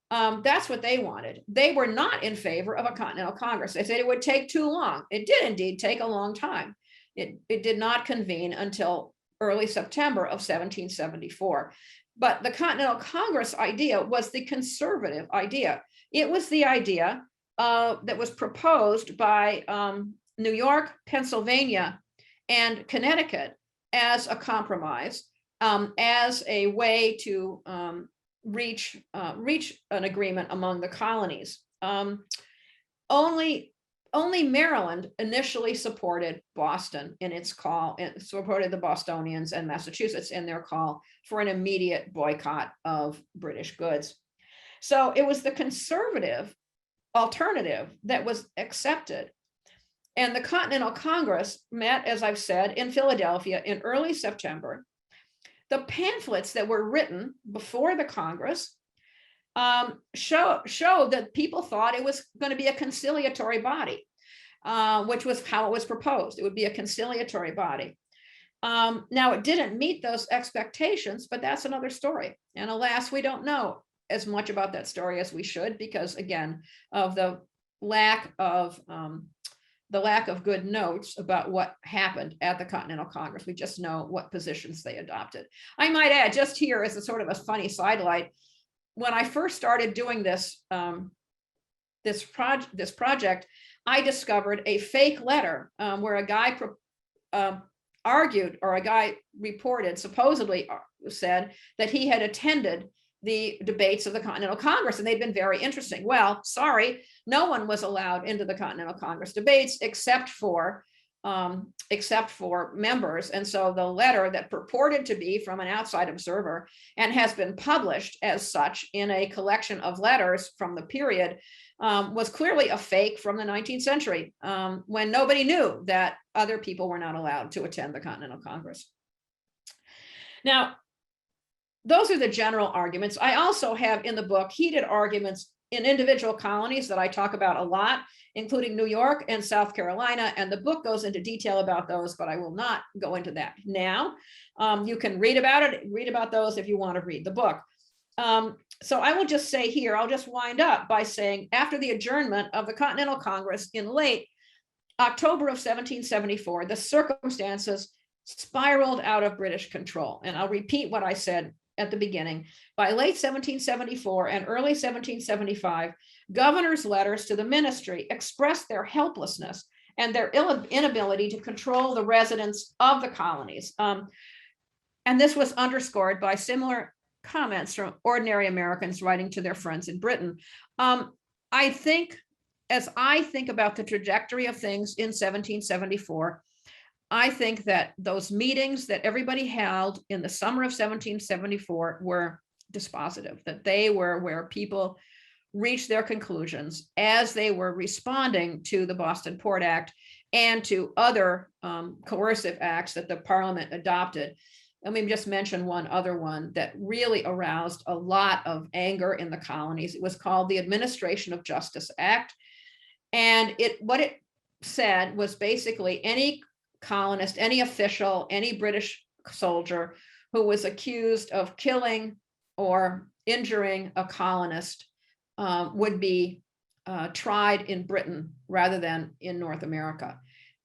That's what they wanted. They were not in favor of a Continental Congress. They said it would take too long. It did indeed take a long time. It did not convene until early September of 1774. But the Continental Congress idea was the conservative idea. It was the idea that was proposed by New York, Pennsylvania, and Connecticut as a compromise, as a way to reach an agreement among the colonies. Only Maryland initially supported Boston in its call, and supported the Bostonians and Massachusetts in their call for an immediate boycott of British goods. So it was the conservative alternative that was accepted. And the Continental Congress met, as I've said, in Philadelphia in early September. The pamphlets that were written before the Congress show that people thought it was going to be a conciliatory body, which was how it was proposed. It would be a conciliatory body. Now, it didn't meet those expectations, but that's another story. And alas, we don't know as much about that story as we should, because again, of the lack of good notes about what happened at the Continental Congress. We just know what positions they adopted. I might add, just here as a sort of a funny sidelight, when I first started doing this project, I discovered a fake letter where a guy argued, or a guy reported, supposedly said that he had attended the debates of the Continental Congress, and they'd been very interesting. Well, sorry, no one was allowed into the Continental Congress debates except for members. And so the letter that purported to be from an outside observer and has been published as such in a collection of letters from the period was clearly a fake from the 19th century, when nobody knew that other people were not allowed to attend the Continental Congress. Now, those are the general arguments. I also have in the book heated arguments in individual colonies that I talk about a lot, including New York and South Carolina. And the book goes into detail about those, but I will not go into that now. You can read about those if you want to read the book. So I will just say here, I'll just wind up by saying, after the adjournment of the Continental Congress in late October of 1774, the circumstances spiraled out of British control. And I'll repeat what I said at the beginning. By late 1774 and early 1775, governors' letters to the ministry expressed their helplessness and their inability to control the residents of the colonies. And this was underscored by similar comments from ordinary Americans writing to their friends in Britain. I think, as I think about the trajectory of things in 1774, I think that those meetings that everybody held in the summer of 1774 were dispositive, that they were where people reached their conclusions as they were responding to the Boston Port Act and to other coercive acts that the Parliament adopted. Let me just mention one other one that really aroused a lot of anger in the colonies. It was called the Administration of Justice Act. And what it said was basically any colonist, any official, any British soldier who was accused of killing or injuring a colonist would be tried in Britain rather than in North America.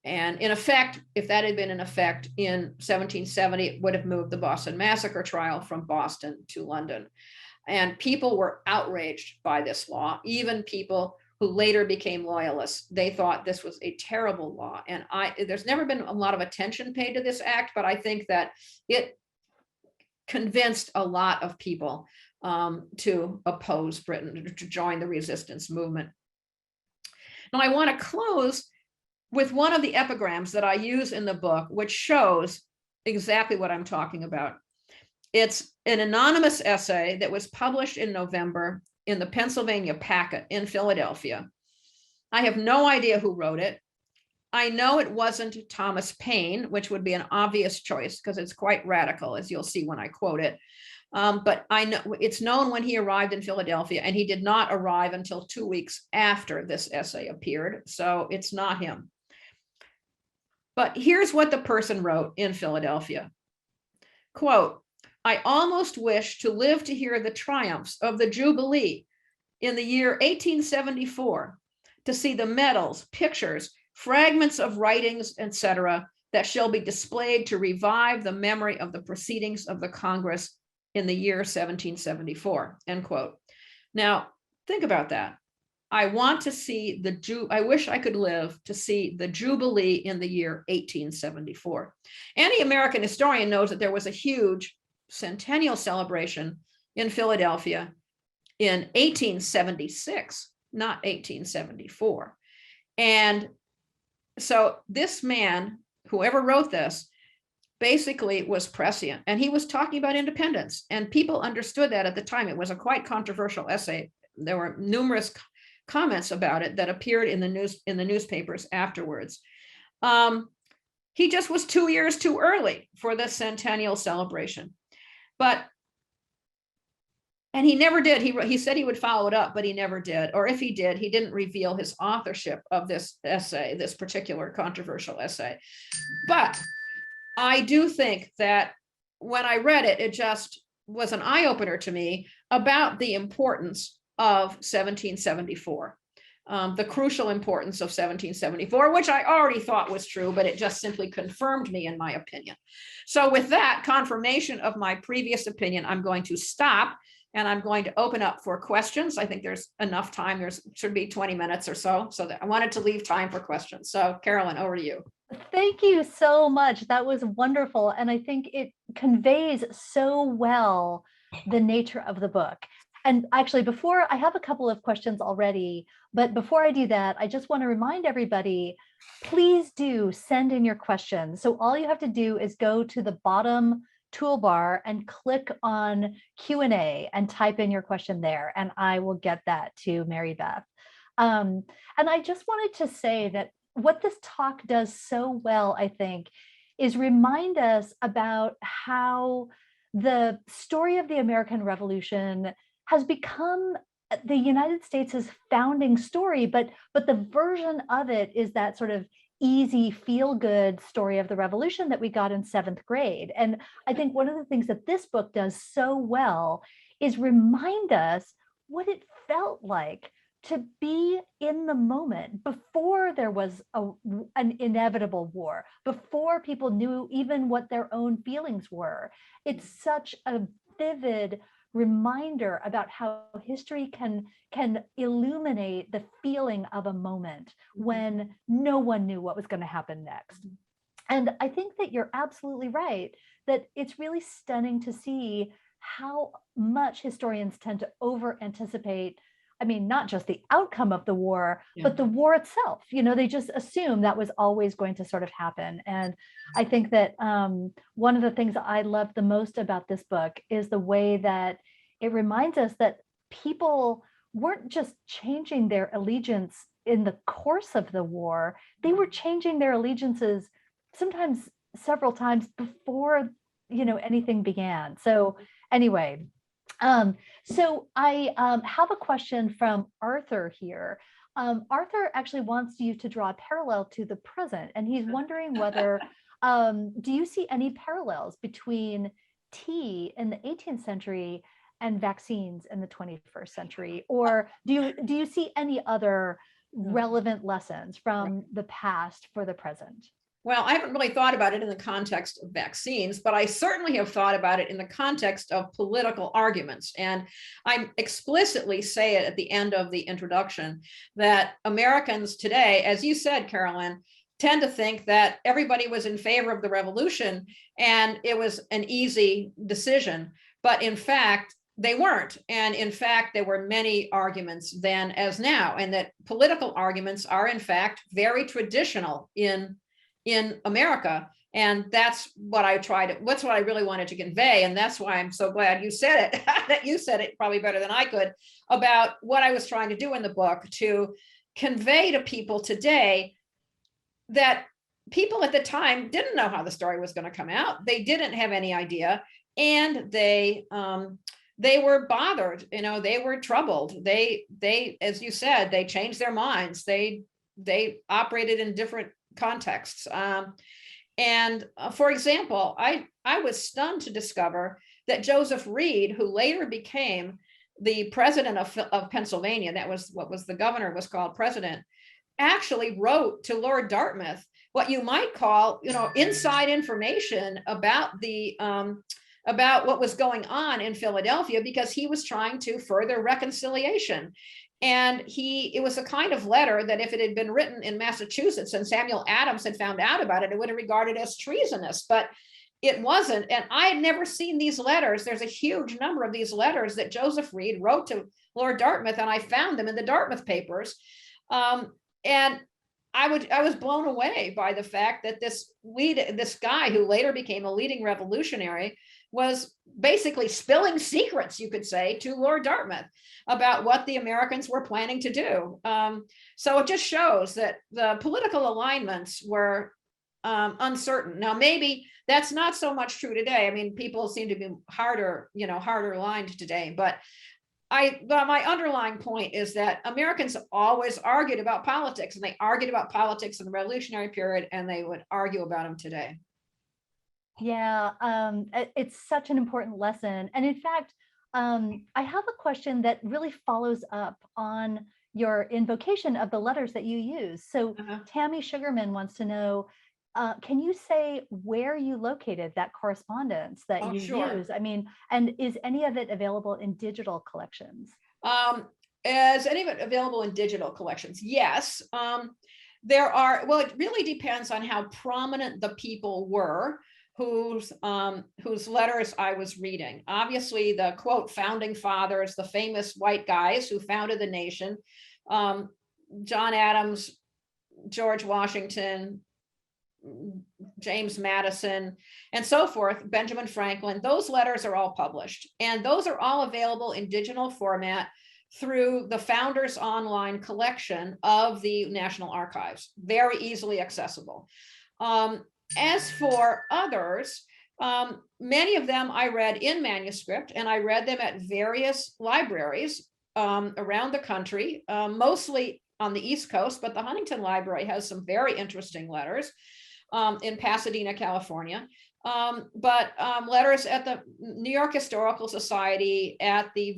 And in effect, if that had been in effect in 1770, it would have moved the Boston Massacre trial from Boston to London. And people were outraged by this law, even people who later became loyalists. They thought this was a terrible law. And there's never been a lot of attention paid to this act, but I think that it convinced a lot of people to oppose Britain, to join the resistance movement. Now, I want to close with one of the epigrams that I use in the book, which shows exactly what I'm talking about. It's an anonymous essay that was published in November in the Pennsylvania Packet in Philadelphia. I have no idea who wrote it. I know it wasn't Thomas Paine, which would be an obvious choice because it's quite radical, as you'll see when I quote it. But I know it's known when he arrived in Philadelphia, and he did not arrive until 2 weeks after this essay appeared. So it's not him. But here's what the person wrote in Philadelphia. Quote, I almost wish to live to hear the triumphs of the Jubilee in the year 1874, to see the medals, pictures, fragments of writings, etc., that shall be displayed to revive the memory of the proceedings of the Congress in the year 1774, end quote. Now, think about that. I want to see I wish I could live to see the Jubilee in the year 1874. Any American historian knows that there was a huge centennial celebration in Philadelphia in 1876, not 1874. And so this man, whoever wrote this, basically was prescient, and he was talking about independence, and people understood that at the time. It was a quite controversial essay. There were numerous comments about it that appeared in the newspapers afterwards. He just was 2 years too early for the centennial celebration, and he never did. He said he would follow it up, but he never did. Or if he did, he didn't reveal his authorship of this essay, this particular controversial essay. But I do think that when I read it, it just was an eye-opener to me about the importance of 1774, the crucial importance of 1774, which I already thought was true, but it just simply confirmed me in my opinion. So with that confirmation of my previous opinion, I'm going to stop, and I'm going to open up for questions. I think there's enough time. There should be 20 minutes or so. So that I wanted to leave time for questions. So Carolyn, over to you. Thank you so much. That was wonderful. And I think it conveys so well the nature of the book. And actually, I have a couple of questions already, but before I do that, I just want to remind everybody, please do send in your questions. So all you have to do is go to the bottom toolbar and click on Q&A and type in your question there, and I will get that to Mary Beth. And I just wanted to say that what this talk does so well, I think, is remind us about how the story of the American Revolution has become the United States' founding story, but the version of it is that sort of easy, feel-good story of the revolution that we got in 7th grade. And I think one of the things that this book does so well is remind us what it felt like to be in the moment before there was an inevitable war, before people knew even what their own feelings were. It's such a vivid reminder about how history can illuminate the feeling of a moment when no one knew what was going to happen next. And I think that you're absolutely right, that it's really stunning to see how much historians tend to over anticipate. I mean, not just the outcome of the war, but the war itself. You know, they just assume that was always going to sort of happen. And I think that one of the things I love the most about this book is the way that it reminds us that people weren't just changing their allegiance in the course of the war. They were changing their allegiances sometimes several times before, anything began. So anyway, so I have a question from Arthur here. Arthur actually wants you to draw a parallel to the present, and he's wondering whether, do you see any parallels between tea in the 18th century and vaccines in the 21st century? Or do you see any other relevant lessons from the past for the present? Well, I haven't really thought about it in the context of vaccines, but I certainly have thought about it in the context of political arguments. And I explicitly say it at the end of the introduction that Americans today, as you said, Carolyn, tend to think that everybody was in favor of the revolution and it was an easy decision. But in fact, they weren't. And in fact, there were many arguments then as now, and that political arguments are in fact very traditional in America. And that's what that's what I really wanted to convey. And that's why I'm so glad you said it, that you said it probably better than I could, about what I was trying to do in the book, to convey to people today that people at the time didn't know how the story was going to come out. They didn't have any idea. And they were bothered, they were troubled. They, as you said, they changed their minds. They operated in different contexts. For example, I was stunned to discover that Joseph Reed, who later became the president of Pennsylvania, that was what the governor was called president, actually wrote to Lord Dartmouth what you might call, inside information about about what was going on in Philadelphia, because he was trying to further reconciliation. And it was a kind of letter that if it had been written in Massachusetts and Samuel Adams had found out about it, it would have regarded as treasonous, but it wasn't. And I had never seen these letters. There's a huge number of these letters that Joseph Reed wrote to Lord Dartmouth, and I found them in the Dartmouth papers. And I was blown away by the fact that this guy who later became a leading revolutionary was basically spilling secrets, you could say, to Lord Dartmouth about what the Americans were planning to do. So it just shows that the political alignments were uncertain. Now, maybe that's not so much true today. I mean, people seem to be harder aligned today, but my underlying point is that Americans always argued about politics, and they argued about politics in the Revolutionary period, and they would argue about them today. Yeah, it's such an important lesson. And in fact, I have a question that really follows up on your invocation of the letters that you use. So Tammy Sugarman wants to know, can you say where you located that correspondence that you use? I mean, and is any of it available in digital collections? Is any of it available in digital collections? Yes. There are, well, it really depends on how prominent the people were whose letters I was reading. Obviously, the quote founding fathers, the famous white guys who founded the nation, John Adams, George Washington, James Madison, and so forth, Benjamin Franklin, those letters are all published. And those are all available in digital format through the Founders Online collection of the National Archives, very easily accessible. As for others, many of them I read in manuscript, and I read them at various libraries around the country, mostly on the East Coast, but the Huntington Library has some very interesting letters in Pasadena, California. But letters at the New York Historical Society, at the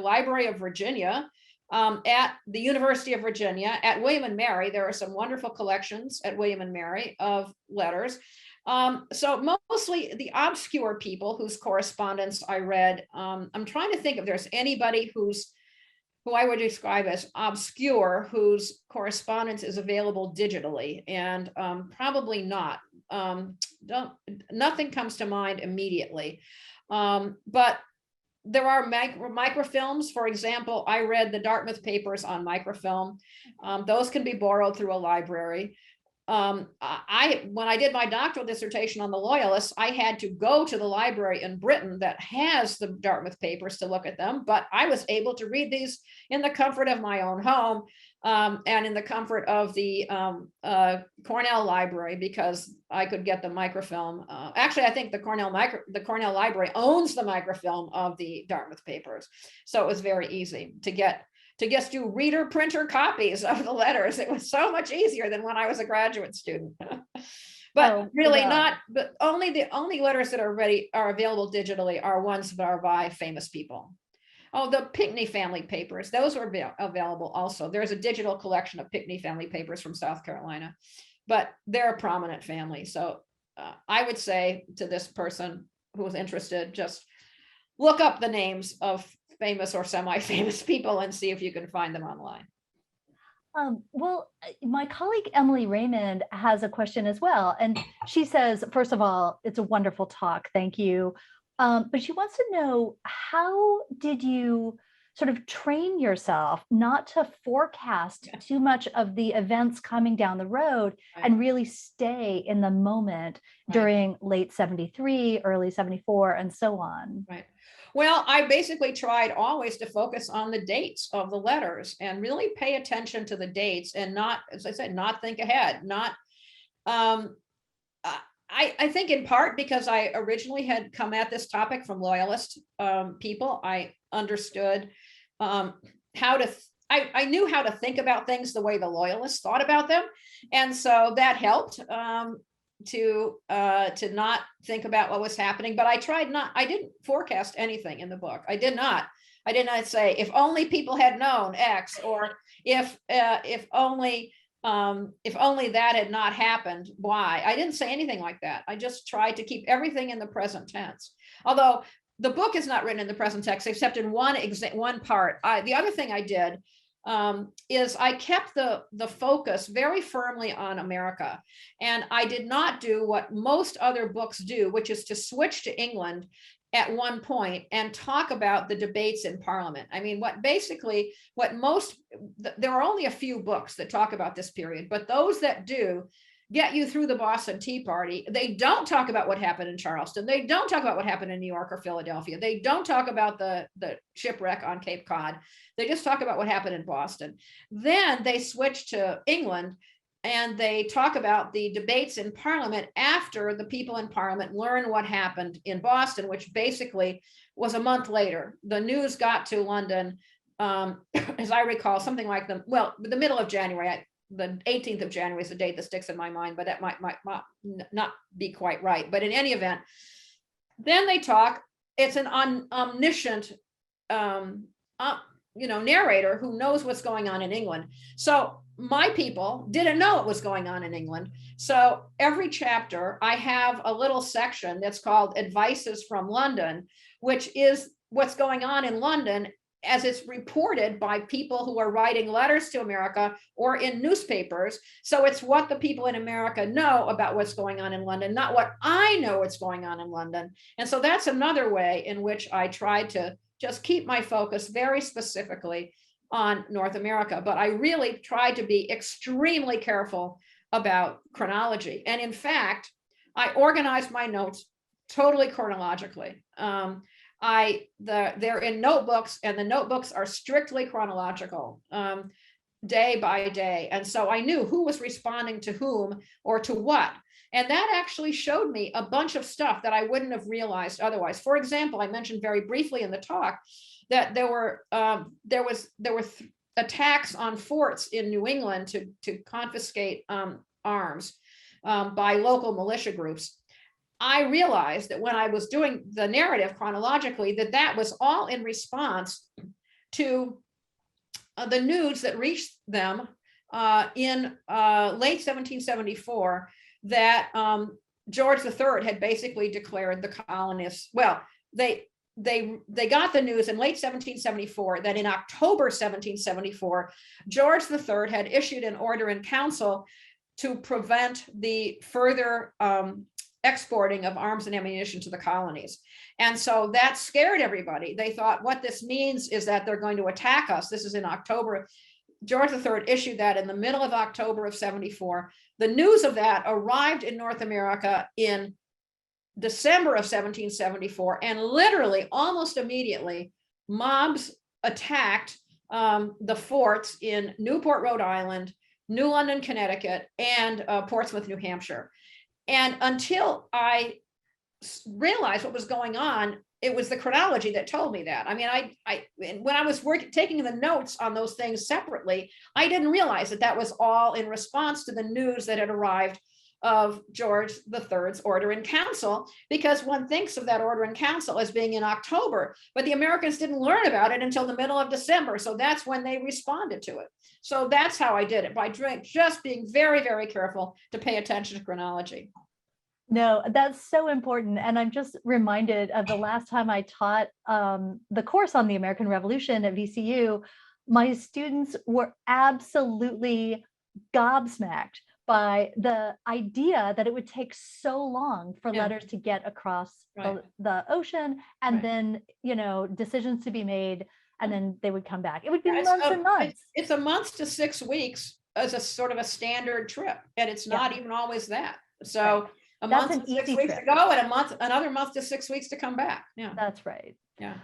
Library of Virginia, at the University of Virginia, at William and Mary. There are some wonderful collections at William and Mary of letters. So mostly the obscure people whose correspondence I read. I'm trying to think if there's anybody who I would describe as obscure, whose correspondence is available digitally, and probably not. Nothing comes to mind immediately. But there are microfilms. For example, I read the Dartmouth papers on microfilm. Those can be borrowed through a library. When I did my doctoral dissertation on the Loyalists, I had to go to the library in Britain that has the Dartmouth papers to look at them, but I was able to read these in the comfort of my own home and in the comfort of the Cornell Library, because I could get the microfilm. Actually, I think the Cornell Library owns the microfilm of the Dartmouth papers, so it was very easy to just do reader printer copies of the letters. It was so much easier than when I was a graduate student. But but only the letters that are available digitally are ones that are by famous people. Oh, the Pinckney family papers, those are available also. There's a digital collection of Pinckney family papers from South Carolina, but they're a prominent family. So I would say to this person who is interested, just look up the names of famous or semi-famous people and see if you can find them online. Well, my colleague Emily Raymond has a question as well. And she says, first of all, it's a wonderful talk. Thank you. But she wants to know, how did you sort of train yourself not to forecast too much of the events coming down the road and really stay in the moment during late 73, early 74, and so on? Right. Well, I basically tried always to focus on the dates of the letters and really pay attention to the dates and not, as I said, not think ahead, not, um, I think in part because I originally had come at this topic from loyalist people. I understood how to, I knew how to think about things the way the loyalists thought about them. And so that helped to not think about what was happening. But I didn't forecast anything in the book. I did not say, if only people had known X, or if only that had not happened, why. I didn't say anything like that. I just tried to keep everything in the present tense. Although the book is not written in the present tense, except in one part. The other thing I did is I kept the focus very firmly on America. And I did not do what most other books do, which is to switch to England at one point and talk about the debates in Parliament. I mean, there are only a few books that talk about this period, but those that do get you through the Boston Tea Party. They don't talk about what happened in Charleston. They don't talk about what happened in New York or Philadelphia. They don't talk about the shipwreck on Cape Cod. They just talk about what happened in Boston. Then they switch to England and they talk about the debates in Parliament after the people in Parliament learn what happened in Boston, which basically was a month later. The news got to London, as I recall, something like the middle of January. The 18th of January is the date that sticks in my mind, but that might not be quite right. But in any event, then they talk. It's an omniscient, narrator who knows what's going on in England. So my people didn't know what was going on in England. So every chapter, I have a little section that's called Advices from London, which is what's going on in London as it's reported by people who are writing letters to America or in newspapers. So it's what the people in America know about what's going on in London, not what I know what's going on in London. And so that's another way in which I tried to just keep my focus very specifically on North America. But I really tried to be extremely careful about chronology. And in fact, I organized my notes totally chronologically. They're in notebooks, and the notebooks are strictly chronological, day by day. And so I knew who was responding to whom or to what. And that actually showed me a bunch of stuff that I wouldn't have realized otherwise. For example, I mentioned very briefly in the talk that there were attacks on forts in New England to confiscate arms by local militia groups. I realized that when I was doing the narrative chronologically, that was all in response to the news that reached them in late 1774 that George III had basically declared the colonists. Well, they got the news in late 1774 that in October 1774, George III had issued an order in council to prevent the further exporting of arms and ammunition to the colonies. And so that scared everybody. They thought, what this means is that they're going to attack us. This is in October. George III issued that in the middle of October of 74. The news of that arrived in North America in December of 1774, and literally almost immediately, mobs attacked the forts in Newport, Rhode Island, New London, Connecticut, and Portsmouth, New Hampshire. And until I realized what was going on, it was the chronology that told me that. I mean, when I was taking the notes on those things separately, I didn't realize that was all in response to the news that had arrived of George III's order in council, because one thinks of that order in council as being in October, but the Americans didn't learn about it until the middle of December. So that's when they responded to it. So that's how I did it, by just being very, very careful to pay attention to chronology. No, that's so important. And I'm just reminded of the last time I taught the course on the American Revolution at VCU. My students were absolutely gobsmacked by the idea that it would take so long for Yeah. letters to get across Right. the ocean, and Right. then, decisions to be made, and then they would come back. It would be Yeah, months and months. it's a month to 6 weeks as a sort of a standard trip, and it's Yeah. not even always that. So Right. a That's month an to 6 easy weeks trip. to go, and another month to 6 weeks to come back. Yeah, That's right. yeah.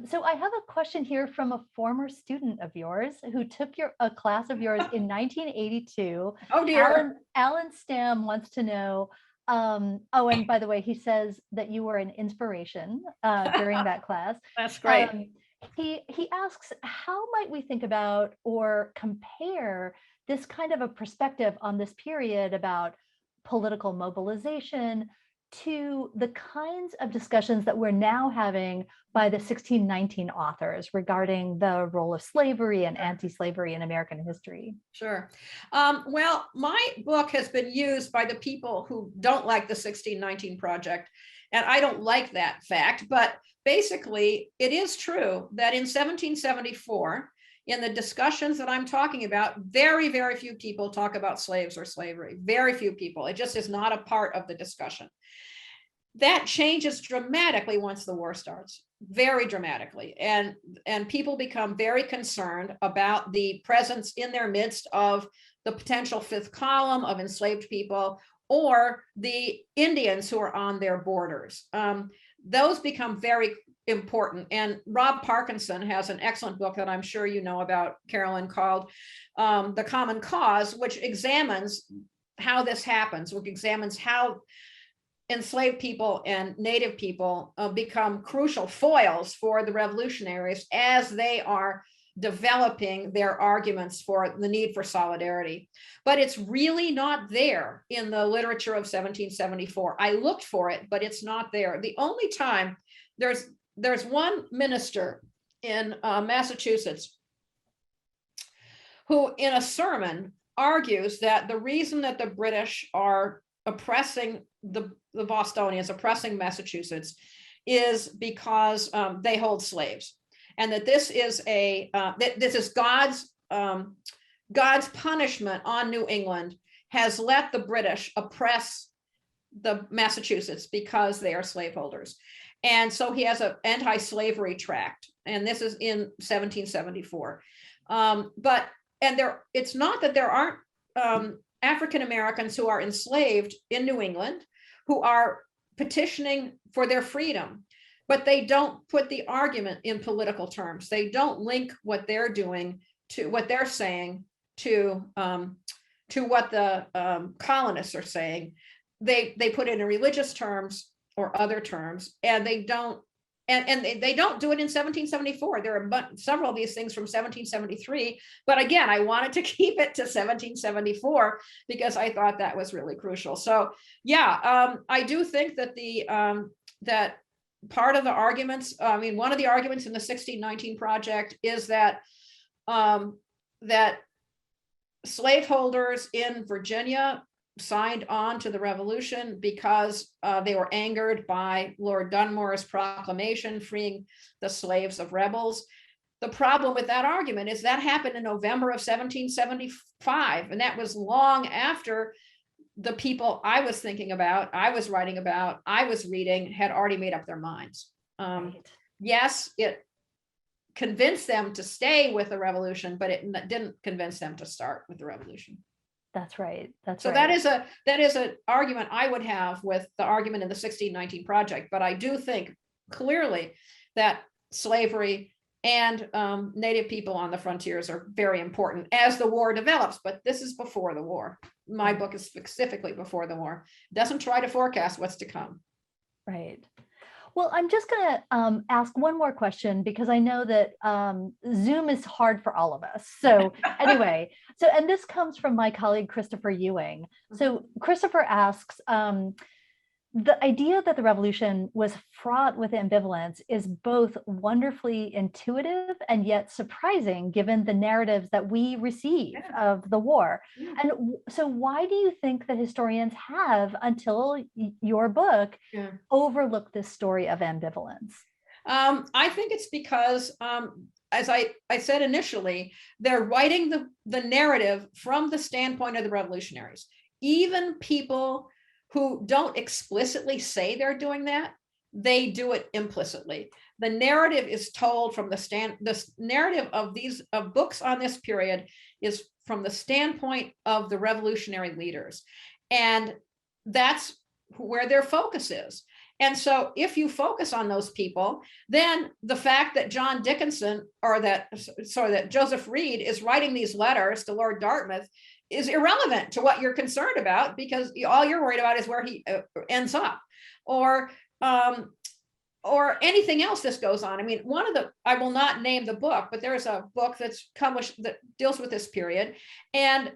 So I have a question here from a former student of yours who took a class of yours in 1982. Oh dear. Alan Stam wants to know. Oh, and by the way, he says that you were an inspiration during that class. That's great. He asks, how might we think about or compare this kind of a perspective on this period about political mobilization to the kinds of discussions that we're now having by the 1619 authors regarding the role of slavery and anti-slavery in American history? Sure. Well, my book has been used by the people who don't like the 1619 Project, and I don't like that fact, but basically it is true that in 1774, in the discussions that I'm talking about, very, very few people talk about slaves or slavery. Very few people. It just is not a part of the discussion. That changes dramatically once the war starts, very dramatically. And people become very concerned about the presence in their midst of the potential fifth column of enslaved people or the Indians who are on their borders. Those become very important. And Rob Parkinson has an excellent book that I'm sure you know about, Carolyn, called The Common Cause, which examines how this happens, which examines how enslaved people and Native people become crucial foils for the revolutionaries as they are developing their arguments for the need for solidarity. But it's really not there in the literature of 1774. I looked for it, but it's not there. The only time there's one minister in Massachusetts who in a sermon argues that the reason that the British are oppressing the Bostonians, oppressing Massachusetts, is because they hold slaves, and that this is God's punishment on New England has let the British oppress the Massachusetts because they are slaveholders. And so he has an anti-slavery tract, and this is in 1774. It's not that there aren't African Americans who are enslaved in New England who are petitioning for their freedom, but they don't put the argument in political terms. They don't link what they're doing to what they're saying to what the colonists are saying. They put it in religious terms or other terms, and they don't. And they don't do it in 1774. There are several of these things from 1773. But again, I wanted to keep it to 1774 because I thought that was really crucial. So yeah, I do think that that part of the arguments, one of the arguments in the 1619 Project is that that slaveholders in Virginia signed on to the revolution because they were angered by Lord Dunmore's proclamation freeing the slaves of rebels. The problem with that argument is that happened in November of 1775, and that was long after the people I was thinking about, I was writing about, I was reading, had already made up their minds. Right. Yes, it convinced them to stay with the revolution, but it didn't convince them to start with the revolution. That's right. So that is an argument I would have with the argument in the 1619 Project. But I do think clearly that slavery and Native people on the frontiers are very important as the war develops. But this is before the war. My book is specifically before the war. It doesn't try to forecast what's to come. Right. Well, I'm just going to ask one more question because I know that Zoom is hard for all of us. So anyway, and this comes from my colleague, Christopher Ewing. So Christopher asks, the idea that the revolution was fraught with ambivalence is both wonderfully intuitive and yet surprising given the narratives that we receive of the war. And so why do you think that historians have, until your book, overlooked this story of ambivalence? I think it's because, as I said initially, they're writing the narrative from the standpoint of the revolutionaries. even people who don't explicitly say they're doing that, they do it implicitly. The narrative is told from the narrative of these books on this period is from the standpoint of the revolutionary leaders. And that's where their focus is. And so if you focus on those people, then the fact that John Dickinson that Joseph Reed is writing these letters to Lord Dartmouth is irrelevant to what you're concerned about, because all you're worried about is where he ends up, or anything else this goes on. I mean, I will not name the book, but there's a book that's published that deals with this period. And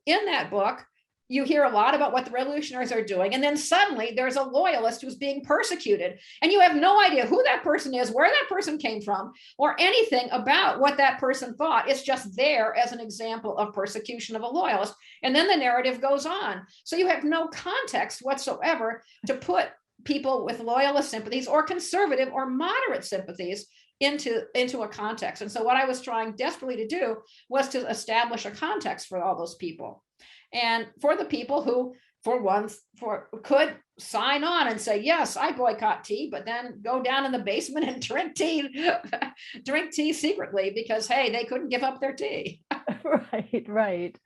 in that book, you hear a lot about what the revolutionaries are doing. And then suddenly there's a loyalist who's being persecuted. And you have no idea who that person is, where that person came from, or anything about what that person thought. It's just there as an example of persecution of a loyalist. And then the narrative goes on. So you have no context whatsoever to put people with loyalist sympathies or conservative or moderate sympathies into a context. And so what I was trying desperately to do was to establish a context for all those people. And for the people who, could sign on and say, yes, I boycott tea, but then go down in the basement and drink tea secretly because, hey, they couldn't give up their tea. Right.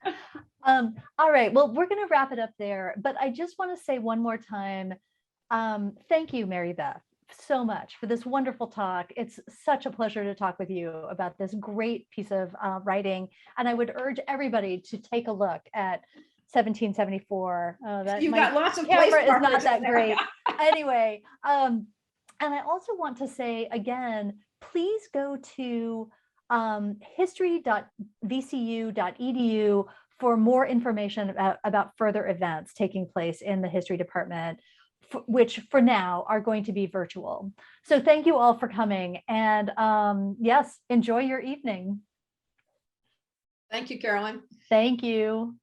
All right. Well, we're going to wrap it up there, but I just want to say one more time, thank you, Mary Beth, so much for this wonderful talk. It's such a pleasure to talk with you about this great piece of writing. And I would urge everybody to take a look at 1774. You've got lots of camera place is not that there. great. Anyway, and I also want to say again, please go to history.vcu.edu for more information about further events taking place in the history department, which for now are going to be virtual. So thank you all for coming, and yes, enjoy your evening. Thank you, Carolyn. Thank you.